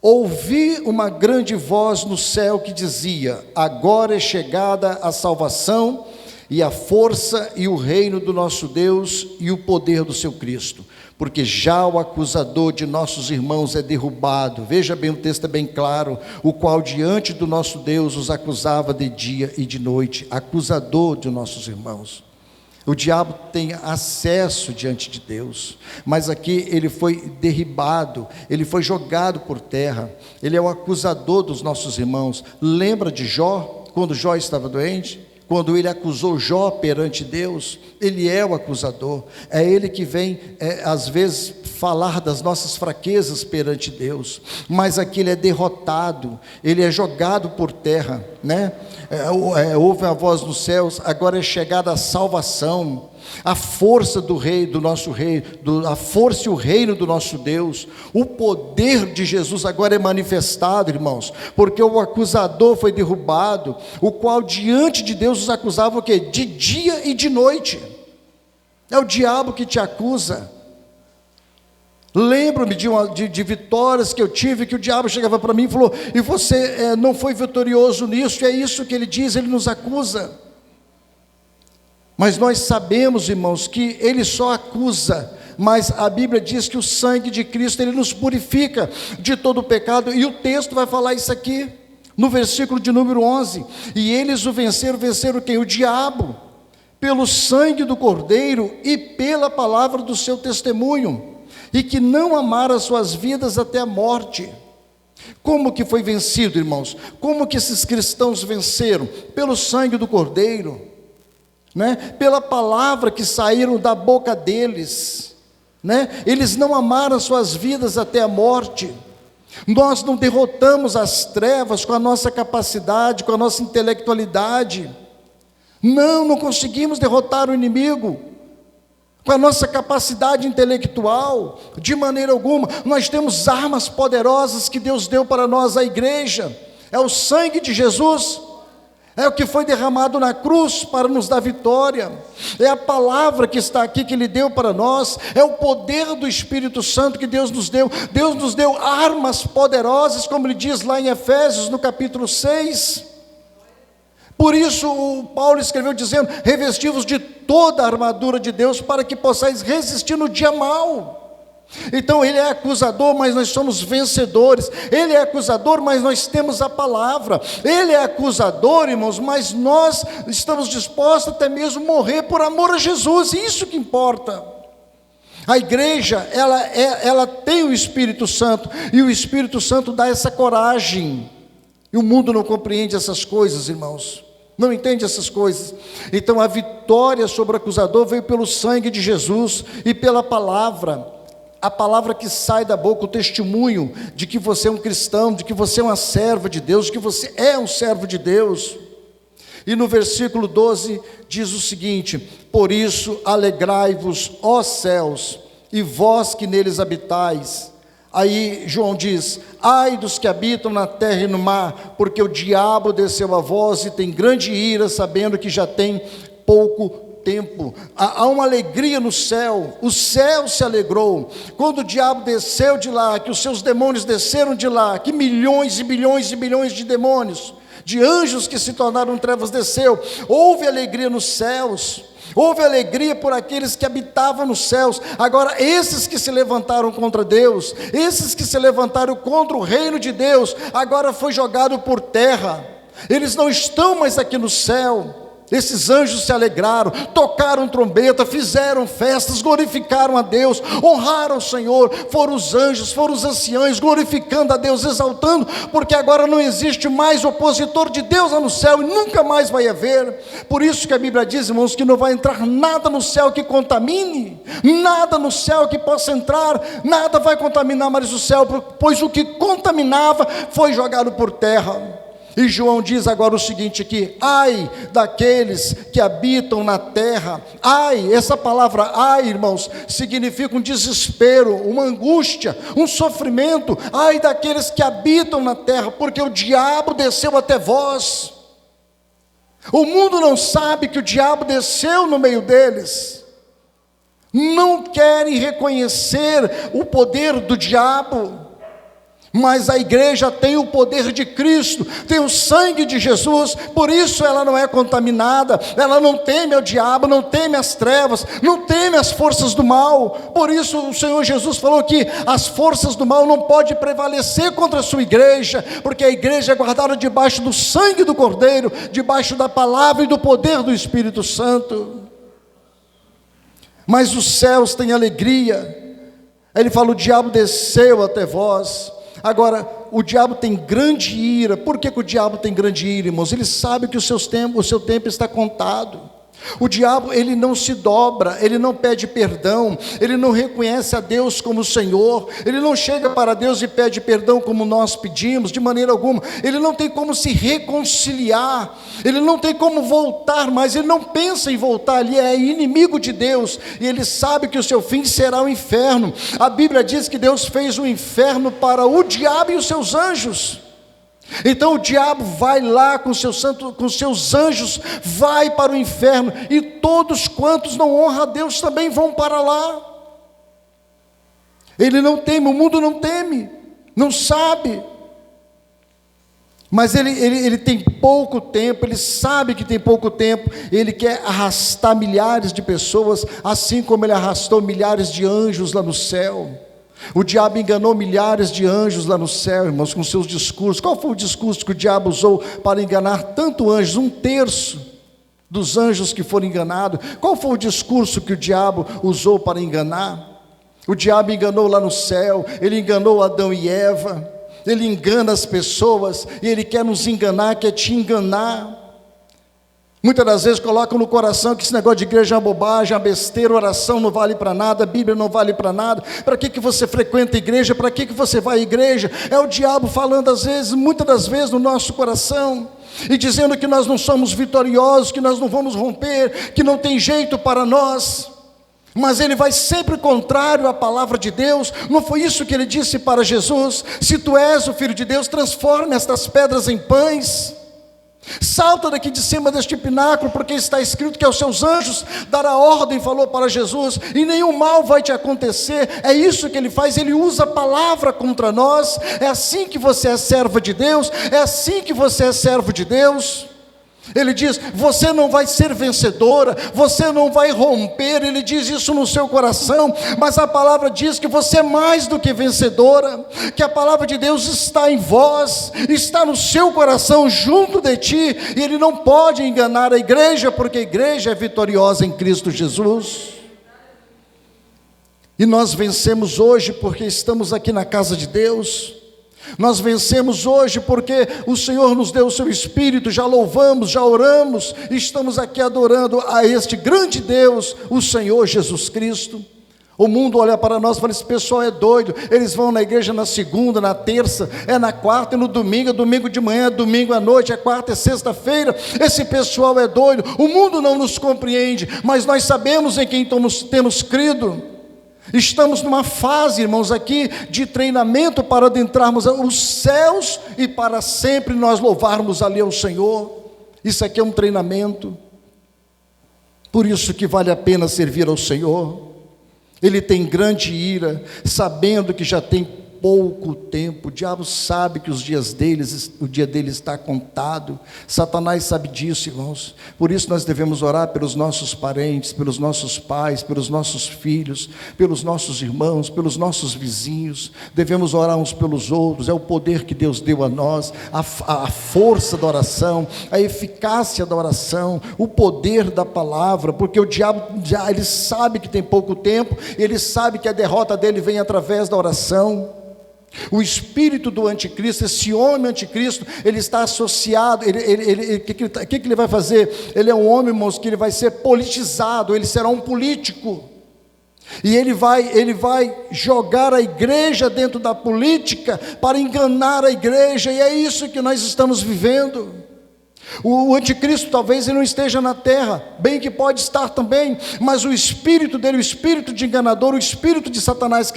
Speaker 1: ouvi uma grande voz no céu que dizia: agora é chegada a salvação e a força e o reino do nosso Deus e o poder do seu Cristo, porque já o acusador de nossos irmãos é derrubado. Veja bem, o texto é bem claro: o qual diante do nosso Deus os acusava de dia e de noite. Acusador de nossos irmãos. O diabo tem acesso diante de Deus, mas aqui ele foi derribado, ele foi jogado por terra. Ele é o acusador dos nossos irmãos. Lembra de Jó, quando Jó estava doente? Quando ele acusou Jó perante Deus, ele é o acusador. É ele que vem, às vezes, falar das nossas fraquezas perante Deus. Mas aqui ele é derrotado, ele é jogado por terra, né? Ouve a voz dos céus: agora é chegada a salvação, a força do rei, do nosso rei, a força e o reino do nosso Deus. O poder de Jesus agora é manifestado, irmãos, porque o acusador foi derrubado, o qual diante de Deus os acusava o quê? De dia e de noite. É o diabo que te acusa. Lembro-me de vitórias que eu tive, que o diabo chegava para mim e falou: e você não foi vitorioso nisso? E é isso que ele diz, ele nos acusa. Mas nós sabemos, irmãos, que ele só acusa, mas a Bíblia diz que o sangue de Cristo, ele nos purifica de todo o pecado, e o texto vai falar isso aqui, no versículo de número 11, e eles o venceram quem? O diabo, pelo sangue do Cordeiro e pela palavra do seu testemunho, e que não amaram as suas vidas até a morte. Como que foi vencido, irmãos? Como que esses cristãos venceram? Pelo sangue do Cordeiro, né? Pela palavra que saíram da boca deles, né? Eles não amaram as suas vidas até a morte. Nós não derrotamos as trevas com a nossa capacidade, com a nossa intelectualidade. Não conseguimos derrotar o inimigo com a nossa capacidade intelectual, de maneira alguma. Nós temos armas poderosas que Deus deu para nós, a igreja. É o sangue de Jesus, é o que foi derramado na cruz para nos dar vitória, é a palavra que está aqui, que Ele deu para nós, é o poder do Espírito Santo que Deus nos deu. Deus nos deu armas poderosas, como Ele diz lá em Efésios, no capítulo 6, por isso o Paulo escreveu dizendo: revesti-vos de toda a armadura de Deus, para que possais resistir no dia mau. Então ele é acusador, mas nós somos vencedores. Ele é acusador, mas nós temos a palavra. Ele é acusador, irmãos, mas nós estamos dispostos até mesmo a morrer por amor a Jesus. Isso que importa. A igreja, ela tem o Espírito Santo, e o Espírito Santo dá essa coragem, e o mundo não compreende essas coisas, irmãos, não entende essas coisas. Então a vitória sobre o acusador veio pelo sangue de Jesus e pela palavra, a palavra que sai da boca, o testemunho de que você é um cristão, de que você é uma serva de Deus, de que você é um servo de Deus. E no versículo 12 diz o seguinte: por isso alegrai-vos, ó céus, e vós que neles habitais. Aí João diz: ai dos que habitam na terra e no mar, porque o diabo desceu a vós e tem grande ira, sabendo que já tem pouco tempo. Há uma alegria no céu, o céu se alegrou quando o diabo desceu de lá, que os seus demônios desceram de lá, que milhões e bilhões e bilhões de demônios, de anjos que se tornaram trevas desceu. Houve alegria nos céus, houve alegria por aqueles que habitavam nos céus. Agora esses que se levantaram contra Deus, esses que se levantaram contra o reino de Deus, agora foi jogado por terra. Eles não estão mais aqui no céu. Esses anjos se alegraram, tocaram trombeta, fizeram festas, glorificaram a Deus, honraram o Senhor. Foram os anjos, foram os anciãos, glorificando a Deus, exaltando, porque agora não existe mais opositor de Deus lá no céu, e nunca mais vai haver. Por isso que a Bíblia diz, irmãos, que não vai entrar nada no céu que contamine, nada no céu que possa entrar, nada vai contaminar mais o céu, pois o que contaminava foi jogado por terra. E João diz agora o seguinte aqui: ai daqueles que habitam na terra. Ai, essa palavra ai, irmãos, significa um desespero, uma angústia, um sofrimento. Ai daqueles que habitam na terra, porque o diabo desceu até vós. O mundo não sabe que o diabo desceu no meio deles, não querem reconhecer o poder do diabo. Mas a igreja tem o poder de Cristo, tem o sangue de Jesus, por isso ela não é contaminada, ela não teme ao diabo, não teme as trevas, não teme as forças do mal. Por isso o Senhor Jesus falou que as forças do mal não podem prevalecer contra a sua igreja, porque a igreja é guardada debaixo do sangue do Cordeiro, debaixo da palavra e do poder do Espírito Santo. Mas os céus têm alegria. Ele fala: o diabo desceu até vós. Agora, o diabo tem grande ira. Por que o diabo tem grande ira, irmãos? Ele sabe que o seu tempo está contado. O diabo, ele não se dobra, ele não pede perdão, ele não reconhece a Deus como Senhor, ele não chega para Deus e pede perdão como nós pedimos, de maneira alguma. Ele não tem como se reconciliar, ele não tem como voltar mais, ele não pensa em voltar, ele é inimigo de Deus, e ele sabe que o seu fim será o inferno. A Bíblia diz que Deus fez o inferno para o diabo e os seus anjos. Então o diabo vai lá com seus anjos, vai para o inferno, e todos quantos não honram a Deus também vão para lá. Ele não teme, o mundo não teme, não sabe, mas ele tem pouco tempo, ele sabe que tem pouco tempo, ele quer arrastar milhares de pessoas, assim como ele arrastou milhares de anjos lá no céu. O diabo enganou milhares de anjos lá no céu, irmãos, com seus discursos. Qual foi o discurso que o diabo usou para enganar tanto anjos? 1/3 dos anjos que foram enganados. Qual foi o discurso que o diabo usou para enganar? O diabo enganou lá no céu, ele enganou Adão e Eva, ele engana as pessoas, e ele quer nos enganar, quer te enganar. Muitas das vezes colocam no coração que esse negócio de igreja é uma bobagem, é uma besteira, oração não vale para nada, a Bíblia não vale para nada. Para que você frequenta a igreja? Para que você vai à igreja? É o diabo falando muitas das vezes no nosso coração, e dizendo que nós não somos vitoriosos, que nós não vamos romper, que não tem jeito para nós. Mas ele vai sempre contrário à palavra de Deus. Não foi isso que ele disse para Jesus? Se tu és o Filho de Deus, transforme estas pedras em pães. Salta daqui de cima deste pináculo, porque está escrito que aos seus anjos dará ordem, falou para Jesus, e nenhum mal vai te acontecer. É isso que ele faz, ele usa a palavra contra nós. É assim que você é serva de Deus, é assim que você é servo de Deus. Ele diz: você não vai ser vencedora, você não vai romper. Ele diz isso no seu coração, mas a palavra diz que você é mais do que vencedora, que a palavra de Deus está em vós, está no seu coração, junto de ti, e ele não pode enganar a igreja, porque a igreja é vitoriosa em Cristo Jesus. E nós vencemos hoje porque estamos aqui na casa de Deus. Nós vencemos hoje porque o Senhor nos deu o seu Espírito, já louvamos, já oramos, e estamos aqui adorando a este grande Deus, o Senhor Jesus Cristo. O mundo olha para nós e fala: esse pessoal é doido, eles vão na igreja na segunda, na terça, é na quarta e no domingo, é domingo de manhã, é domingo à noite, é quarta, é sexta-feira, esse pessoal é doido. O mundo não nos compreende, mas nós sabemos em quem temos crido. Estamos numa fase, irmãos, aqui de treinamento para adentrarmos os céus e para sempre nós louvarmos ali ao Senhor. Isso aqui é um treinamento. Por isso que vale a pena servir ao Senhor. Ele tem grande ira, sabendo que já tem pouco tempo. O diabo sabe que o dia dele está contado. Satanás sabe disso, irmãos. Por isso nós devemos orar pelos nossos parentes, pelos nossos pais, pelos nossos filhos, pelos nossos irmãos, pelos nossos vizinhos. Devemos orar uns pelos outros. É o poder que Deus deu a nós, a força da oração, a eficácia da oração, o poder da palavra, porque o diabo ele sabe que tem pouco tempo, ele sabe que a derrota dele vem através da oração. O espírito do anticristo, esse homem anticristo, ele está associado, o que ele vai fazer? Ele é um homem, irmãos, que ele vai ser politizado, ele será um político, e ele vai jogar a igreja dentro da política, para enganar a igreja, e é isso que nós estamos vivendo. O anticristo talvez ele não esteja na terra, bem que pode estar também, mas o espírito dele, o espírito de enganador, o espírito de Satanás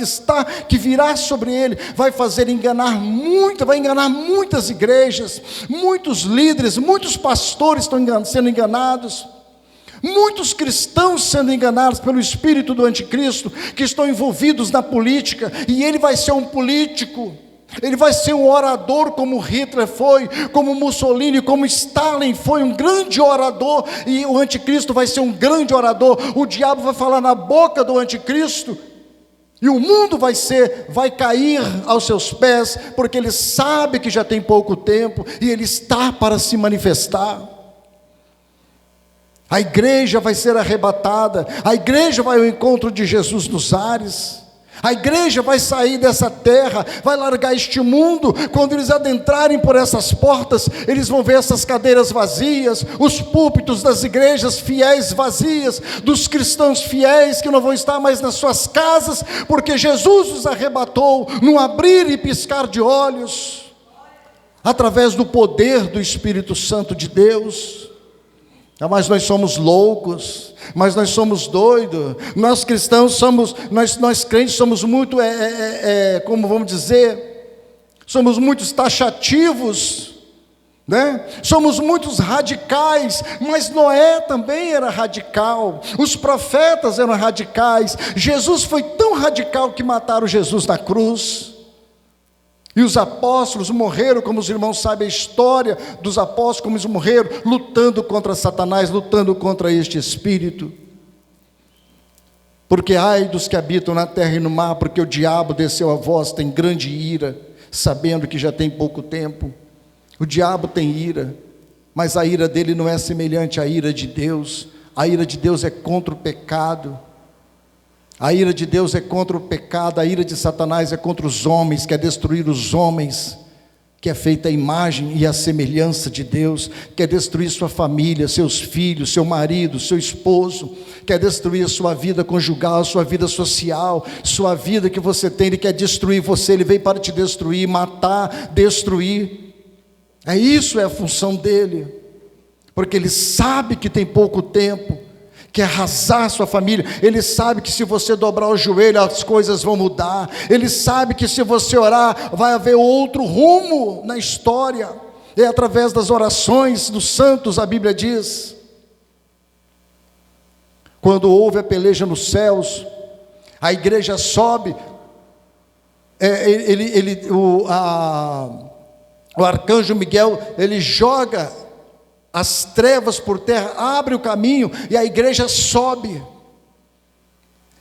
Speaker 1: que virá sobre ele, vai enganar muitas igrejas, muitos líderes, muitos pastores estão sendo enganados, muitos cristãos sendo enganados pelo espírito do anticristo, que estão envolvidos na política, e ele vai ser um político. Ele vai ser um orador como Hitler foi, como Mussolini, como Stalin foi, um grande orador. E o anticristo vai ser um grande orador. O diabo vai falar na boca do anticristo, e o mundo vai cair aos seus pés, porque ele sabe que já tem pouco tempo, e ele está para se manifestar. A igreja vai ser arrebatada, a igreja vai ao encontro de Jesus nos ares. A igreja vai sair dessa terra, vai largar este mundo. Quando eles adentrarem por essas portas, eles vão ver essas cadeiras vazias, os púlpitos das igrejas fiéis vazias, dos cristãos fiéis que não vão estar mais nas suas casas, porque Jesus os arrebatou num abrir e piscar de olhos, através do poder do Espírito Santo de Deus. Mas nós somos loucos, mas nós somos doidos. Nós cristãos somos, nós crentes somos muito, como vamos dizer, somos muito taxativos, né? Somos muitos radicais. Mas Noé também era radical, os profetas eram radicais. Jesus foi tão radical que mataram Jesus na cruz. E os apóstolos morreram, como os irmãos sabem a história dos apóstolos, como eles morreram, lutando contra Satanás, lutando contra este espírito. Porque ai dos que habitam na terra e no mar, porque o diabo desceu a vós, tem grande ira, sabendo que já tem pouco tempo. O diabo tem ira, mas a ira dele não é semelhante à ira de Deus. A ira de Deus é contra o pecado. A ira de Deus é contra o pecado, a ira de Satanás é contra os homens, quer destruir os homens, que é feita a imagem e a semelhança de Deus, quer destruir sua família, seus filhos, seu marido, seu esposo, quer destruir a sua vida conjugal, sua vida social, sua vida que você tem. Ele quer destruir você, ele veio para te destruir, matar, destruir. Isso é a função dele, porque ele sabe que tem pouco tempo, quer arrasar sua família. Ele sabe que se você dobrar o joelho, as coisas vão mudar. Ele sabe que se você orar, vai haver outro rumo na história. É através das orações dos santos, a Bíblia diz. Quando houve a peleja nos céus, a igreja sobe, o arcanjo Miguel, ele joga as trevas por terra, abre o caminho e a igreja sobe.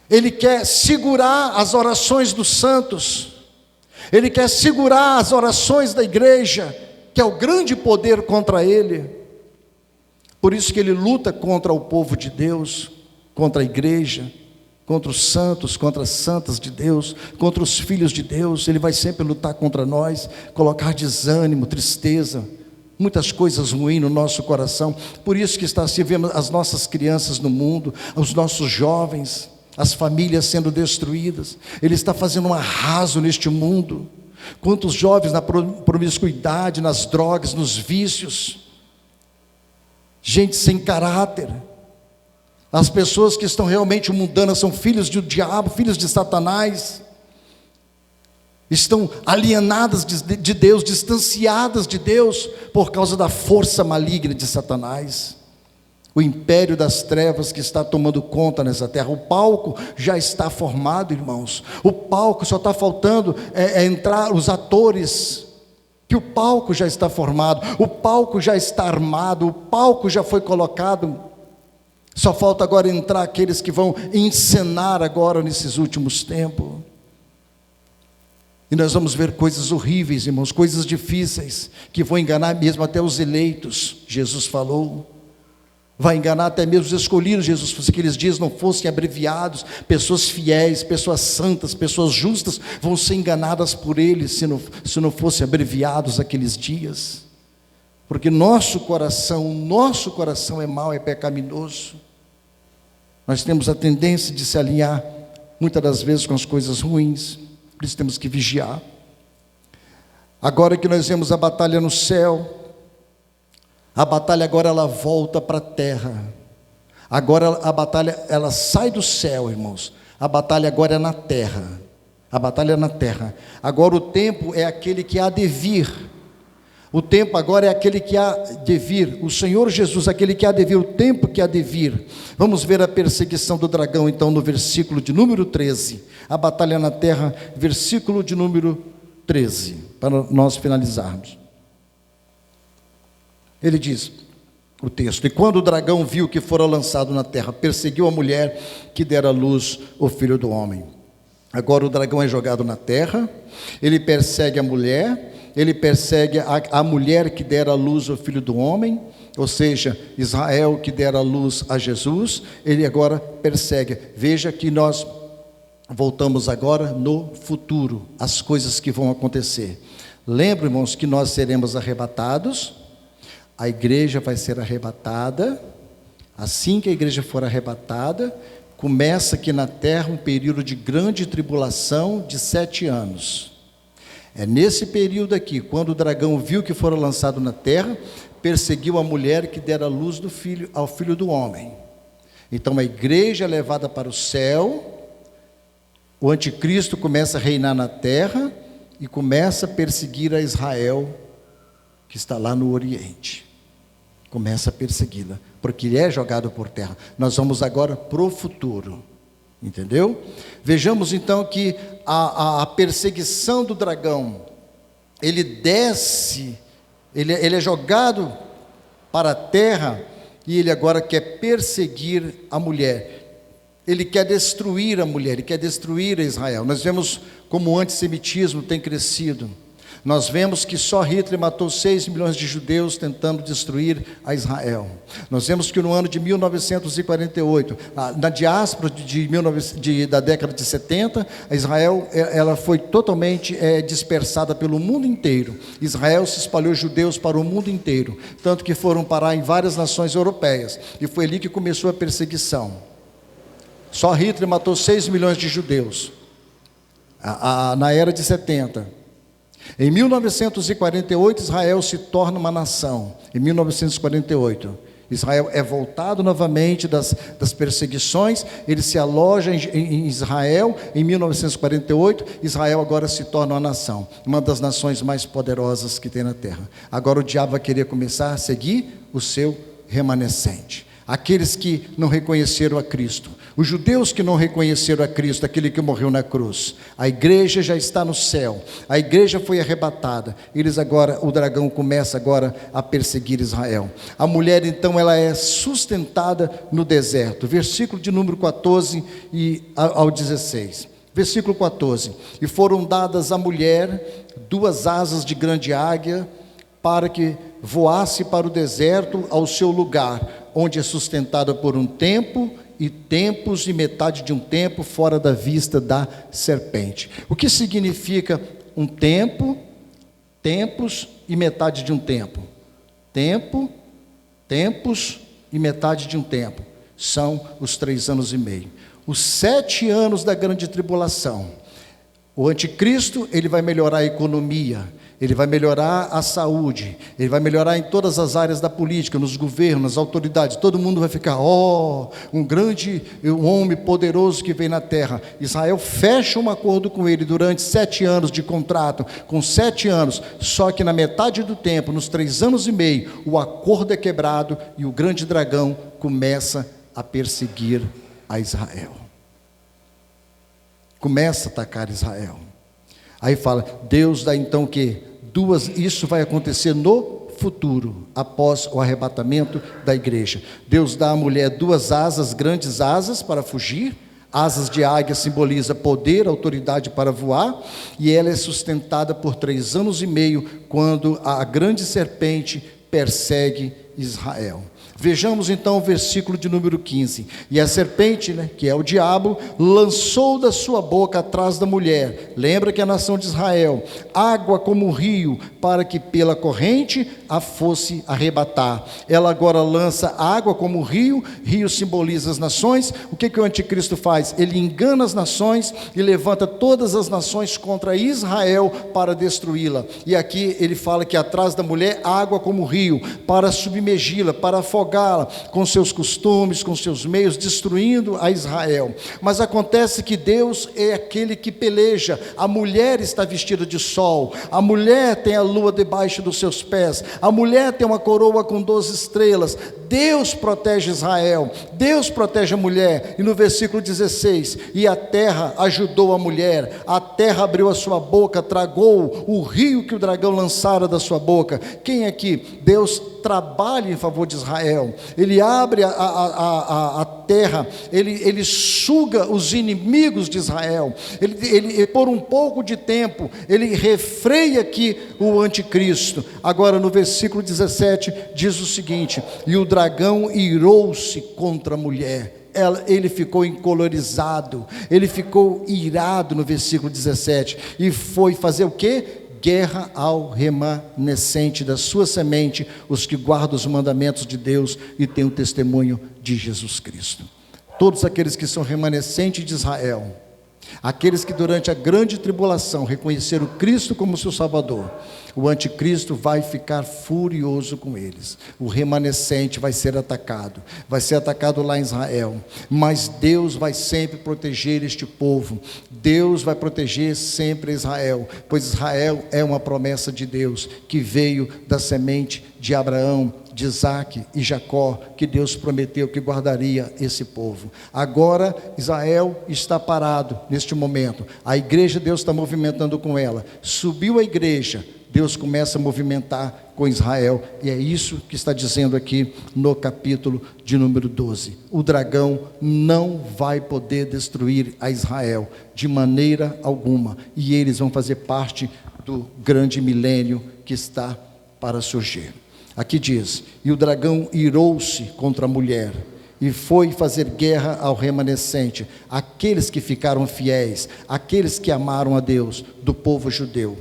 Speaker 1: Ele quer segurar as orações dos santos, ele quer segurar as orações da igreja, que é o grande poder contra ele. Por isso que ele luta contra o povo de Deus, contra a igreja, contra os santos, contra as santas de Deus, contra os filhos de Deus. Ele vai sempre lutar contra nós, colocar desânimo, tristeza, muitas coisas ruins no nosso coração. Por isso que está se vendo as nossas crianças no mundo, os nossos jovens, as famílias sendo destruídas. Ele está fazendo um arraso neste mundo. Quantos jovens na promiscuidade, nas drogas, nos vícios, gente sem caráter. As pessoas que estão realmente mundanas são filhos do diabo, filhos de Satanás. Estão alienadas de Deus, distanciadas de Deus, por causa da força maligna de Satanás. O império das trevas que está tomando conta nessa terra. O palco já está formado, irmãos. O palco só está faltando entrar os atores, que o palco já está formado, o palco já está armado, o palco já foi colocado. Só falta agora entrar aqueles que vão encenar agora nesses últimos tempos. E nós vamos ver coisas horríveis, irmãos, coisas difíceis, que vão enganar mesmo até os eleitos. Jesus falou, vai enganar até mesmo os escolhidos. Jesus, se aqueles dias não fossem abreviados, pessoas fiéis, pessoas santas, pessoas justas, vão ser enganadas por ele, se não fossem abreviados aqueles dias. Porque nosso coração é mau, é pecaminoso. Nós temos a tendência de se alinhar, muitas das vezes, com as coisas ruins. Por isso temos que vigiar. Agora que nós vemos a batalha no céu, a batalha agora ela volta para a terra. Agora a batalha ela sai do céu, irmãos. A batalha agora é na terra. A batalha é na terra. Agora o tempo é aquele que há de vir. O tempo agora é aquele que há de vir. O Senhor Jesus, aquele que há de vir, o tempo que há de vir. Vamos ver a perseguição do dragão, então, no versículo de número 13. A batalha na terra, versículo de número 13, para nós finalizarmos. Ele diz, o texto: e quando o dragão viu que fora lançado na terra, perseguiu a mulher que dera à luz o filho do homem. Agora o dragão é jogado na terra, ele persegue a mulher, ele persegue a mulher que dera à luz o filho do homem, ou seja, Israel que dera à luz a Jesus, ele agora persegue. Veja que nós voltamos agora no futuro, as coisas que vão acontecer. Lembra, irmãos, que nós seremos arrebatados, a igreja vai ser arrebatada. Assim que a igreja for arrebatada, começa aqui na terra um período de grande tribulação de 7 anos. É nesse período aqui, quando o dragão viu que fora lançado na terra, perseguiu a mulher que dera luz ao filho do homem. Então a igreja é levada para o céu, o anticristo começa a reinar na terra e começa a perseguir a Israel, que está lá no Oriente. Começa a persegui-la, porque ele é jogado por terra. Nós vamos agora para o futuro, entendeu? Vejamos então que a perseguição do dragão, ele desce, ele é jogado para a terra, e ele agora quer perseguir a mulher, ele quer destruir a mulher, ele quer destruir a Israel. Nós vemos como o antissemitismo tem crescido. Nós vemos que só Hitler matou 6 milhões de judeus tentando destruir a Israel. Nós vemos que no ano de 1948, na diáspora da década de 70, a Israel ela foi totalmente dispersada pelo mundo inteiro. Israel se espalhou judeus para o mundo inteiro, tanto que foram parar em várias nações europeias, e foi ali que começou a perseguição. Só Hitler matou 6 milhões de judeus, na era de 70. Em 1948, Israel se torna uma nação. Em 1948, Israel é voltado novamente das perseguições, ele se aloja em Israel. Em 1948, Israel agora se torna uma nação, uma das nações mais poderosas que tem na terra. Agora o diabo vai querer começar a seguir o seu remanescente, aqueles que não reconheceram a Cristo, os judeus que não reconheceram a Cristo, aquele que morreu na cruz. A igreja já está no céu, a igreja foi arrebatada. O dragão começa agora a perseguir Israel. A mulher então ela é sustentada no deserto. Versículo de número 14 ao 16. Versículo 14: e foram dadas à mulher 2 asas de grande águia, para que voasse para o deserto, ao seu lugar, onde é sustentada por um tempo, e tempos e metade de um tempo, fora da vista da serpente. O que significa um tempo, tempos e metade de um tempo? Tempo, tempos e metade de um tempo. São os 3 anos e meio. Os 7 anos da grande tribulação. O anticristo, ele vai melhorar a economia, ele vai melhorar a saúde, ele vai melhorar em todas as áreas da política, nos governos, nas autoridades. Todo mundo vai ficar, um homem poderoso que vem na terra. Israel fecha um acordo com ele durante 7 anos de contrato, com 7 anos, só que na metade do tempo, nos 3 anos e meio, o acordo é quebrado e o grande dragão começa a perseguir a Israel. Começa a atacar Israel. Aí fala, Deus dá então o quê? Isso vai acontecer no futuro, após o arrebatamento da igreja. Deus dá à mulher 2 asas, grandes asas para fugir. Asas de águia simboliza poder, autoridade para voar, e ela é sustentada por 3 anos e meio, quando a grande serpente persegue Israel. Vejamos então o versículo de número 15. E a serpente, que é o diabo, lançou da sua boca atrás da mulher, lembra que a nação de Israel, água como um rio, para que pela corrente a fosse arrebatar. Ela agora lança água como um rio, rio simboliza as nações. O que o anticristo faz? Ele engana as nações e levanta todas as nações contra Israel para destruí-la. E aqui ele fala que atrás da mulher, água como rio, para submeter emergi-la, para afogá-la com seus costumes, com seus meios, destruindo a Israel. Mas acontece que Deus é aquele que peleja. A mulher está vestida de sol, a mulher tem a lua debaixo dos seus pés, a mulher tem uma coroa com 12 estrelas. Deus protege Israel, Deus protege a mulher. E no versículo 16: e a terra ajudou a mulher, a terra abriu a sua boca, tragou o rio que o dragão lançara da sua boca. Quem é que Deus trabalha em favor de Israel? Ele abre a terra, ele suga os inimigos de Israel, ele por um pouco de tempo, ele refreia aqui o anticristo. Agora no versículo 17 diz o seguinte: e o dragão irou-se contra a mulher. Ele ficou encolorizado, ele ficou irado no versículo 17, e foi fazer o quê? Guerra ao remanescente da sua semente, os que guardam os mandamentos de Deus e têm o testemunho de Jesus Cristo. Todos aqueles que são remanescentes de Israel, aqueles que durante a grande tribulação reconheceram Cristo como seu Salvador, o anticristo vai ficar furioso com eles. O remanescente vai ser atacado lá em Israel, mas Deus vai sempre proteger este povo. Deus vai proteger sempre Israel, pois Israel é uma promessa de Deus, que veio da semente de Abraão, de Isaque e Jacó, que Deus prometeu que guardaria esse povo. Agora Israel está parado neste momento, a igreja, Deus está movimentando com ela. Subiu a igreja, Deus começa a movimentar com Israel, e é isso que está dizendo aqui no capítulo de número 12. O dragão não vai poder destruir a Israel de maneira alguma, e eles vão fazer parte do grande milênio que está para surgir. Aqui diz: e o dragão irou-se contra a mulher, e foi fazer guerra ao remanescente, aqueles que ficaram fiéis, aqueles que amaram a Deus, do povo judeu,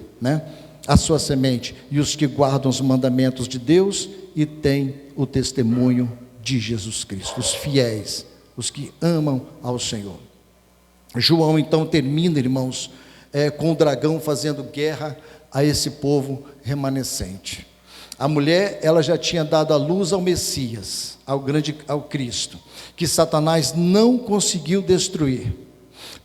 Speaker 1: a sua semente, e os que guardam os mandamentos de Deus e têm o testemunho de Jesus Cristo, os fiéis, os que amam ao Senhor. João então termina, irmãos, com o dragão fazendo guerra a esse povo remanescente. A mulher, ela já tinha dado a luz ao Messias, ao Cristo, que Satanás não conseguiu destruir.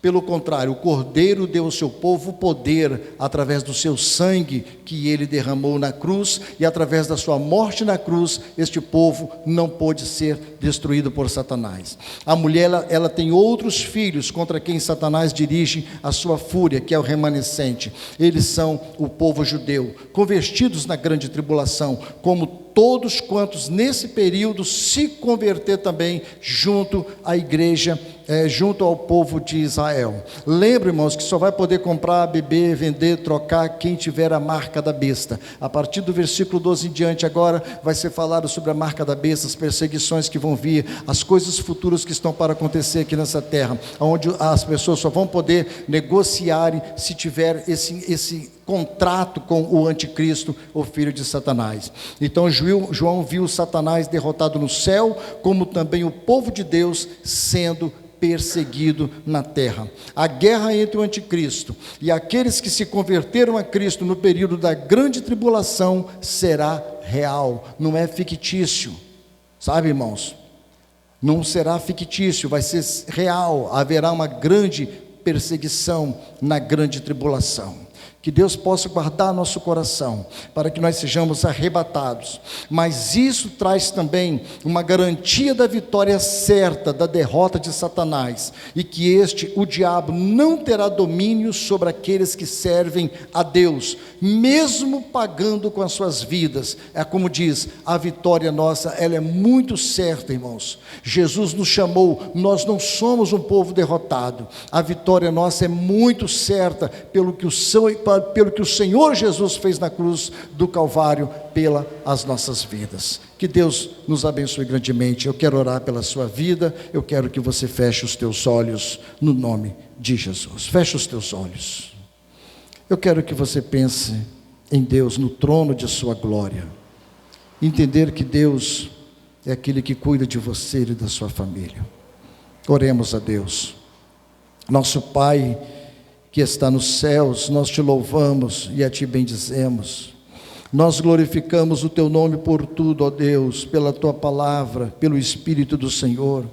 Speaker 1: Pelo contrário, o Cordeiro deu ao seu povo poder, através do seu sangue que ele derramou na cruz, e através da sua morte na cruz, este povo não pôde ser destruído por Satanás. A mulher, ela tem outros filhos contra quem Satanás dirige a sua fúria, que é o remanescente. Eles são o povo judeu, convertidos na grande tribulação, como todos quantos nesse período se converter também junto à igreja, junto ao povo de Israel. Lembre, irmãos, que só vai poder comprar, beber, vender, trocar quem tiver a marca da besta. A partir do versículo 12 em diante, agora vai ser falado sobre a marca da besta, as perseguições que vão vir, as coisas futuras que estão para acontecer aqui nessa terra, onde as pessoas só vão poder negociar se tiver esse contrato com o anticristo, o filho de Satanás. Então João viu Satanás derrotado no céu, como também o povo de Deus sendo perseguido na terra. A guerra entre o anticristo e aqueles que se converteram a Cristo no período da grande tribulação será real, não é fictício, sabe, irmãos? Não será fictício, vai ser real. Haverá uma grande perseguição na grande tribulação. Que Deus possa guardar nosso coração, para que nós sejamos arrebatados, mas isso traz também uma garantia da vitória certa, da derrota de Satanás, e que o diabo não terá domínio sobre aqueles que servem a Deus, mesmo pagando com as suas vidas. É como diz, a vitória nossa, ela é muito certa, irmãos. Jesus nos chamou, nós não somos um povo derrotado, a vitória nossa é muito certa, pelo que o Senhor Jesus fez na cruz do Calvário, pelas nossas vidas. Que Deus nos abençoe grandemente. Eu quero orar pela sua vida, eu quero que você feche os teus olhos, no nome de Jesus. Feche os teus olhos. Eu quero que você pense em Deus, no trono de sua glória. Entender que Deus é aquele que cuida de você e da sua família. Oremos a Deus. Nosso Pai que está nos céus, nós te louvamos e a ti bendizemos. Nós glorificamos o Teu nome por tudo, ó Deus, pela Tua palavra, pelo Espírito do Senhor,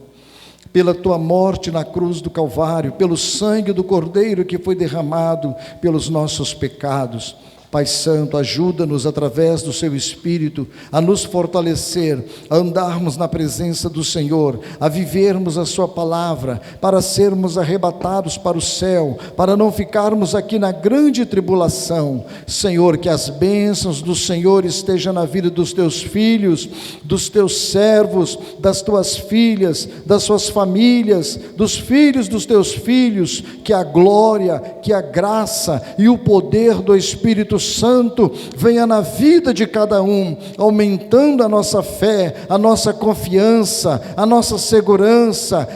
Speaker 1: pela Tua morte na cruz do Calvário, pelo sangue do Cordeiro que foi derramado pelos nossos pecados. Pai Santo, ajuda-nos através do Seu Espírito a nos fortalecer, a andarmos na presença do Senhor, a vivermos a Sua palavra, para sermos arrebatados para o céu, para não ficarmos aqui na grande tribulação. Senhor, que as bênçãos do Senhor estejam na vida dos Teus filhos, dos Teus servos, das Tuas filhas, das suas famílias, dos filhos dos Teus filhos, que a glória, que a graça e o poder do Espírito Santo venha na vida de cada um, aumentando a nossa fé, a nossa confiança, a nossa segurança.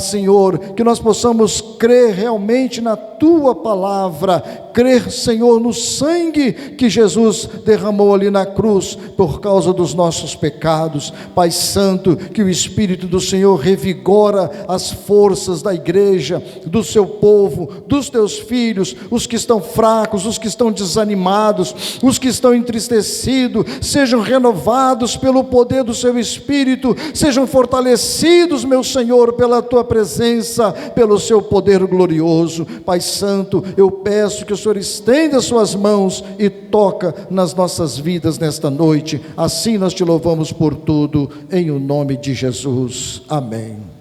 Speaker 1: Senhor, que nós possamos crer realmente na Tua palavra, crer, Senhor, no sangue que Jesus derramou ali na cruz por causa dos nossos pecados. Pai Santo, que o Espírito do Senhor revigora as forças da igreja, do Seu povo, dos Teus filhos, os que estão fracos, os que estão desanimados, os que estão entristecidos, sejam renovados pelo poder do Seu Espírito, sejam fortalecidos, meu Senhor, pela Tua presença, pelo Seu poder glorioso. Pai Santo, eu peço que o Senhor estenda as suas mãos e toca nas nossas vidas nesta noite. Assim nós te louvamos por tudo, em o nome de Jesus. Amém.